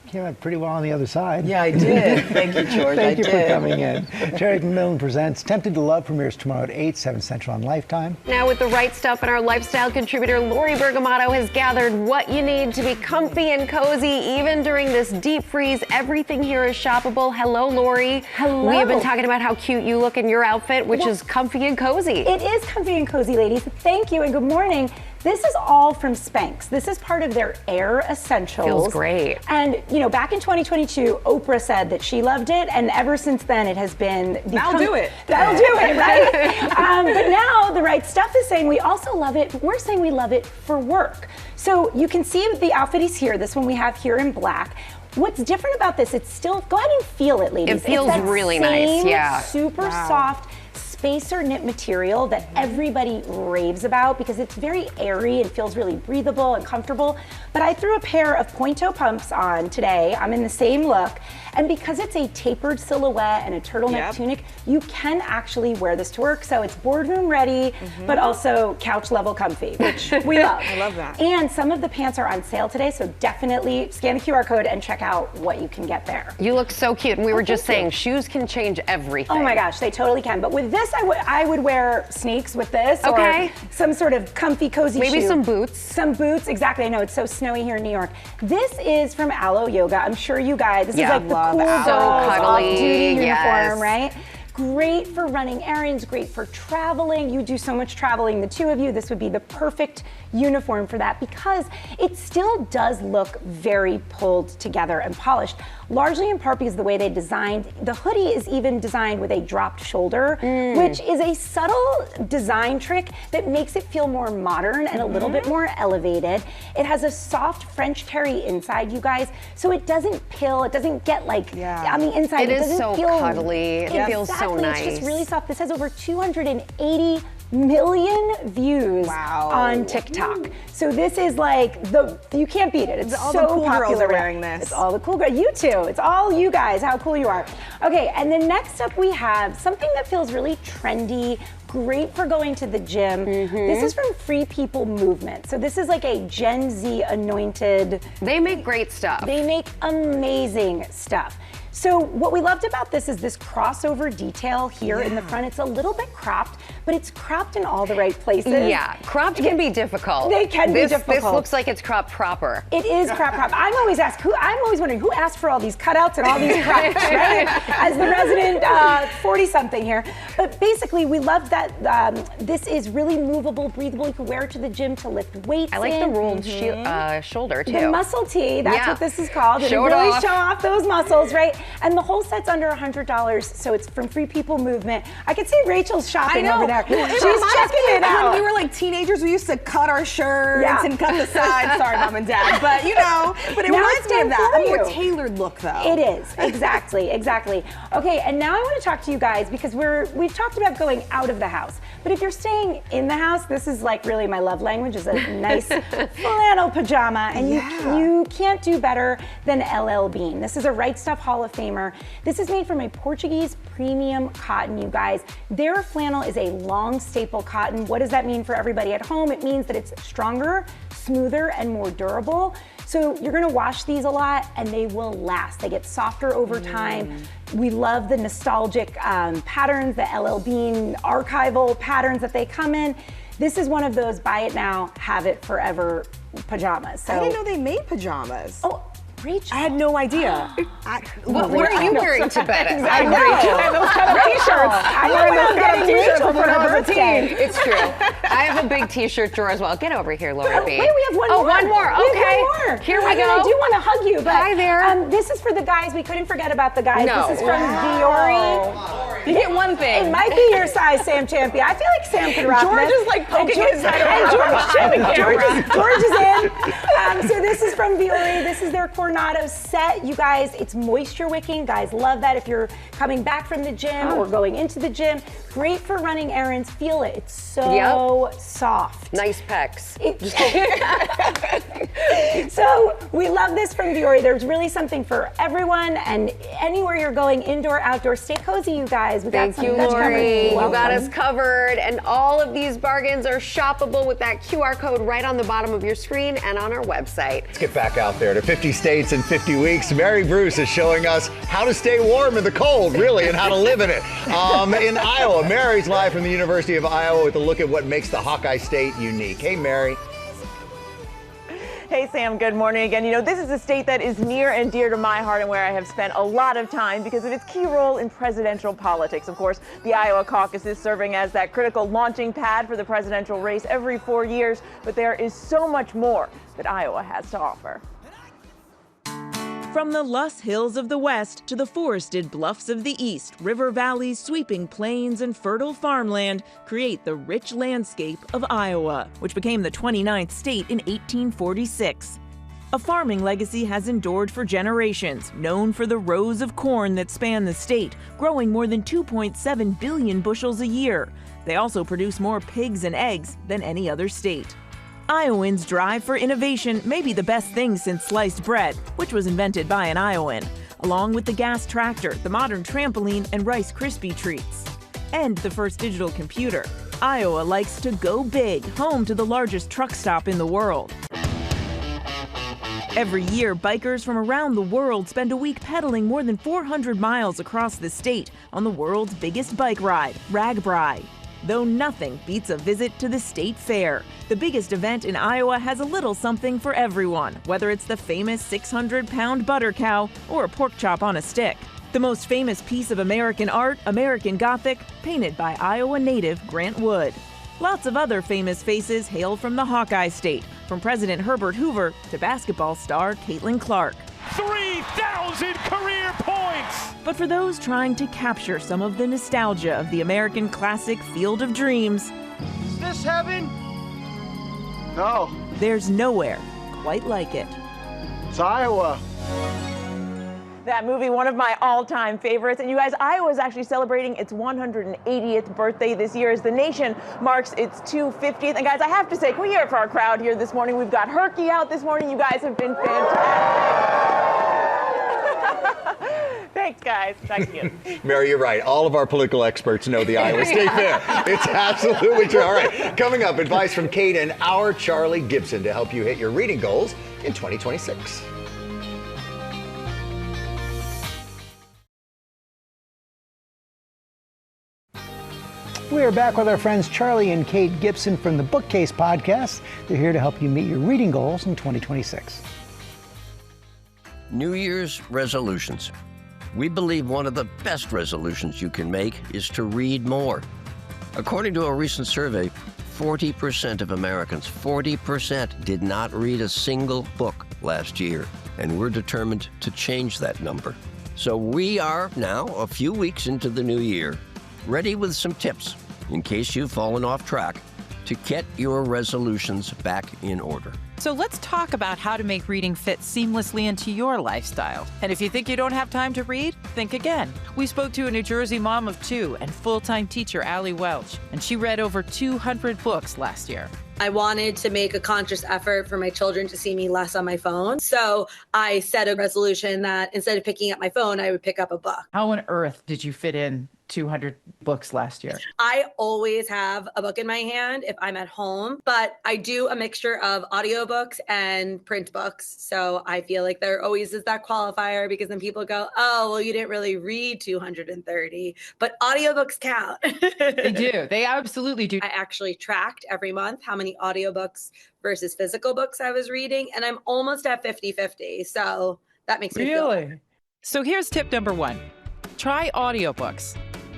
Came out pretty well on the other side. Yeah, I did. Thank you, George. Thank you for coming in. Jerry McMillan presents Tempted to Love premieres tomorrow at 8, 7 Central on Lifetime. Now with the right stuff, and our lifestyle contributor Lori Bergamotto has gathered what you need to be comfy and cozy even during this deep freeze. Everything here is shoppable. Hello, Lori. Hello. We have been talking about how cute you look in your outfit, which is comfy and cozy. It is comfy and cozy, ladies. Thank you and good morning. This is all from Spanx. This is part of their Air Essentials. Feels great. And, back in 2022, Oprah said that she loved it, and ever since then it has been... That'll do it. That'll do it, right? But now the right stuff is saying we also love it, but we're saying we love it for work. So you can see the outfit is here. This one we have here in black. What's different about this, it's still, go ahead and feel it, ladies. It feels really nice, yeah. Super soft spacer knit material that everybody raves about because it's very airy and feels really breathable and comfortable. But I threw a pair of point-toe pumps on today. I'm in the same look. And because it's a tapered silhouette and a turtleneck tunic, you can actually wear this to work. So it's boardroom ready, but also couch level comfy, which we love. I love that. And some of the pants are on sale today, so definitely scan the QR code and check out what you can get there. You look so cute. And we were just saying, shoes can change everything. Oh my gosh, they totally can. But with this, I would wear sneaks with this, or some sort of comfy, cozy shoe. Maybe some boots. Some boots, exactly. I know it's so snowy here in New York. This is from Aloe Yoga. I'm sure you guys, this is like the cool girls off-duty uniform, right? Great for running errands, great for traveling. You do so much traveling, the two of you. This would be the perfect uniform for that because it still does look very pulled together and polished, largely in part because the way they designed, the hoodie is even designed with a dropped shoulder, which is a subtle design trick that makes it feel more modern and a little bit more elevated. It has a soft French terry inside, you guys, so it doesn't pill, it doesn't get like on the inside. It is doesn't so feel cuddly. It feels so nice. It's just really soft. This has over 280 million views on TikTok. So this is like you can't beat it. It's all so the cool popular. girls are wearing this. It's all the cool girls. You too. It's all you guys. How cool you are. Okay, and then next up we have something that feels really trendy, great for going to the gym. This is from Free People Movement. So this is like a Gen Z anointed. They make great stuff. They make amazing stuff. So what we loved about this is this crossover detail here in the front. It's a little bit cropped, but it's cropped in all the right places. Yeah, cropped can be difficult. They can be difficult. This looks like it's cropped proper. It is cropped. I'm always wondering who asked for all these cutouts and all these crops, right? As the resident 40-something here. But basically, we love that this is really movable, breathable. You can wear it to the gym to lift weights. I like the rolled shoulder too. The muscle tee, that's what this is called. Show it it really off. show off those muscles, right? And the whole set's under $100, so it's from Free People Movement. I can see Rachel's shopping over there. Well, She's checking it out. When we were like teenagers, we used to cut our shirts and cut the sides. Sorry, Mom and Dad, but you know, but it Now reminds it's me of done that. for A more you. tailored look, though. It is, exactly. Okay, and now I want to talk to you guys because we've talked about going out of the house. But if you're staying in the house, this is like really my love language is a nice flannel pajama, and you can't do better than LL Bean. This is a Right Stuff Hall of Famer. This is made from a Portuguese premium cotton, you guys. Their flannel is a long staple cotton. What does that mean for everybody at home? It means that it's stronger, smoother, and more durable. So you're gonna wash these a lot and they will last. They get softer over time. We love the nostalgic patterns, the LL Bean archival patterns that they come in. This is one of those buy it now, have it forever pajamas. So I didn't know they made pajamas. Oh, Rachel. I had no idea. What are you wearing to bed at I night? know. And those kind of t-shirts. I'm wearing those kind of t-shirts for her routine. It's true. I have a big t-shirt drawer as well. Get over here, Lori B. Wait, we have one more. One more. We have Okay. one more. Here we go. I do want to hug you, but hi there. This is for the guys. We couldn't forget about the guys. No. This is from Viore. You get one thing. It might be your size, Sam Champion. I feel like Sam can rock George this. is like poking And his head around behind the camera. George is in. So this is from Viore. This is their Coronado set. You guys, it's moisture wicking. Guys love that if you're coming back from the gym or going into the gym. Great for running errands. Feel it. It's so soft. Nice pecs. So we love this from Viore. There's really something for everyone, and anywhere you're going, indoor, outdoor, stay cozy, you guys. We got Thank you, Lori. You got us covered, and all of these bargains are shoppable with that QR code right on the bottom of your screen and on our website. Let's get back out there to 50 states in 50 weeks. Mary Bruce is showing us how to stay warm in the cold, really, and how to live in it. In Iowa, Mary's live from the University of Iowa with a look at what makes the Hawkeye State unique. Hey, Mary. Hey, Sam, good morning again. You know, this is a state that is near and dear to my heart and where I have spent a lot of time because of its key role in presidential politics. Of course, the Iowa caucus is serving as that critical launching pad for the presidential race every 4 years, but there is so much more that Iowa has to offer. From the lush hills of the west to the forested bluffs of the east, river valleys, sweeping plains, and fertile farmland create the rich landscape of Iowa, which became the 29th state in 1846. A farming legacy has endured for generations, known for the rows of corn that span the state, growing more than 2.7 billion bushels a year. They also produce more pigs and eggs than any other state. Iowans' drive for innovation may be the best thing since sliced bread, which was invented by an Iowan, along with the gas tractor, the modern trampoline, and Rice Krispie treats. And the first digital computer. Iowa likes to go big, home to the largest truck stop in the world. Every year, bikers from around the world spend a week pedaling more than 400 miles across the state on the world's biggest bike ride, RAGBRAI. Though nothing beats a visit to the state fair. The biggest event in Iowa has a little something for everyone, whether it's the famous 600-pound butter cow or a pork chop on a stick. The most famous piece of American art, American Gothic, painted by Iowa native Grant Wood. Lots of other famous faces hail from the Hawkeye State, from President Herbert Hoover to basketball star Caitlin Clark. 3,000 career points! But for those trying to capture some of the nostalgia of the American classic Field of Dreams, Is this heaven? No. There's nowhere quite like it. It's Iowa. That movie, one of my all-time favorites. And you guys, Iowa is actually celebrating its 180th birthday this year as the nation marks its 250th. And guys, I have to say, can we hear it for our crowd here this morning? We've got Herky out this morning. You guys have been fantastic. Thanks, guys. Back to you. Mary, you're right. All of our political experts know the Iowa State Fair. It's absolutely true. All right, coming up, advice from Kate and our Charlie Gibson to help you hit your reading goals in 2026. We are back with our friends Charlie and Kate Gibson from the Bookcase podcast. They're here to help you meet your reading goals in 2026. New Year's resolutions. We believe one of the best resolutions you can make is to read more. According to a recent survey, 40% of Americans, 40% did not read a single book last year, and we're determined to change that number. So we are now a few weeks into the new year, ready with some tips in case you've fallen off track to get your resolutions back in order. So let's talk about how to make reading fit seamlessly into your lifestyle. And if you think you don't have time to read, think again. We spoke to a New Jersey mom of two and full-time teacher, Allie Welch, and she read over 200 books last year. I wanted to make a conscious effort for my children to see me less on my phone. So I set a resolution that instead of picking up my phone, I would pick up a book. How on earth did you fit in 200 books last year? I always have a book in my hand if I'm at home, but I do a mixture of audiobooks and print books. So I feel like there always is that qualifier because then people go, oh, well, you didn't really read 230, but audiobooks count. They do. They absolutely do. I actually tracked every month how many audiobooks versus physical books I was reading, and I'm almost at 50-50. So that makes me feel better. So here's tip number 1. Try audiobooks.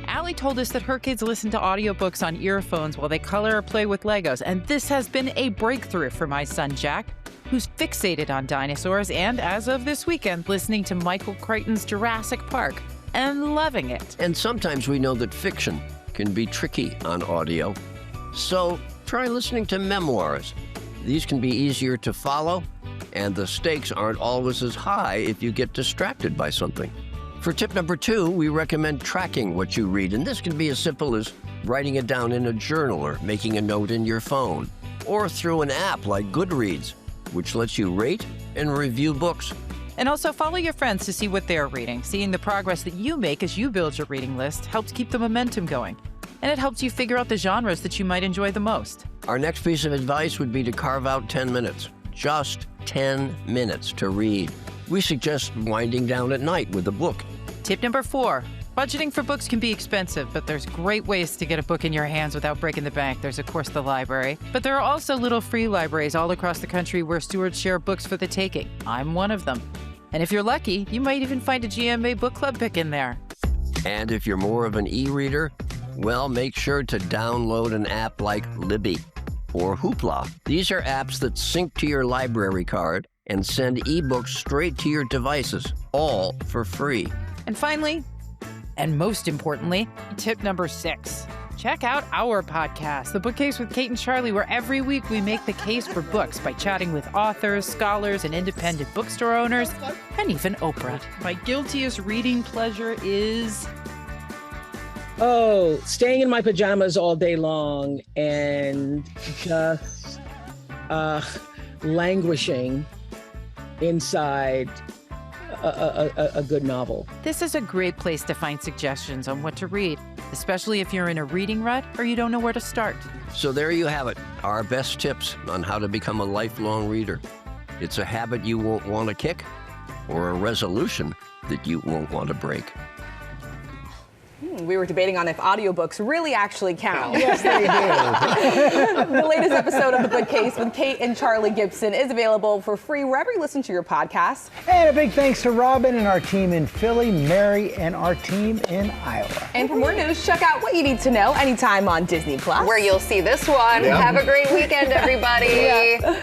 Allie told us that her kids listen to audiobooks on earphones while they color or play with Legos, and this has been a breakthrough for my son Jack, who's fixated on dinosaurs and, as of this weekend, listening to Michael Crichton's Jurassic Park and loving it. And sometimes we know that fiction can be tricky on audio, so try listening to memoirs. These can be easier to follow, and the stakes aren't always as high if you get distracted by something. For tip number 2, we recommend tracking what you read, and this can be as simple as writing it down in a journal or making a note in your phone, or through an app like Goodreads, which lets you rate and review books. And also follow your friends to see what they're reading. Seeing the progress that you make as you build your reading list helps keep the momentum going, and it helps you figure out the genres that you might enjoy the most. Our next piece of advice would be to carve out 10 minutes, just 10 minutes to read. We suggest winding down at night with a book. Tip number 4, budgeting for books can be expensive, but there's great ways to get a book in your hands without breaking the bank. There's, of course, the library, but there are also little free libraries all across the country where stewards share books for the taking. I'm one of them. And if you're lucky, you might even find a GMA book club pick in there. And if you're more of an e-reader, well, make sure to download an app like Libby or Hoopla. These are apps that sync to your library card and send ebooks straight to your devices, all for free. And finally, and most importantly, tip number 6. Check out our podcast, The Bookcase with Kate and Charlie, where every week we make the case for books by chatting with authors, scholars, and independent bookstore owners, and even Oprah. My guiltiest reading pleasure is... Oh, staying in my pajamas all day long and just languishing inside a good novel. This is a great place to find suggestions on what to read, especially if you're in a reading rut or you don't know where to start. So there you have it, our best tips on how to become a lifelong reader. It's a habit you won't want to kick, or a resolution that you won't want to break. We were debating on if audiobooks really actually count. Yes, they do. The latest episode of The Bookcase with Kate and Charlie Gibson is available for free wherever you listen to your podcasts. And a big thanks to Robin and our team in Philly, Mary and our team in Iowa. And for more news, check out What You Need to Know anytime on Disney+. Where you'll see this one. Yeah. Have a great weekend, everybody. Yeah.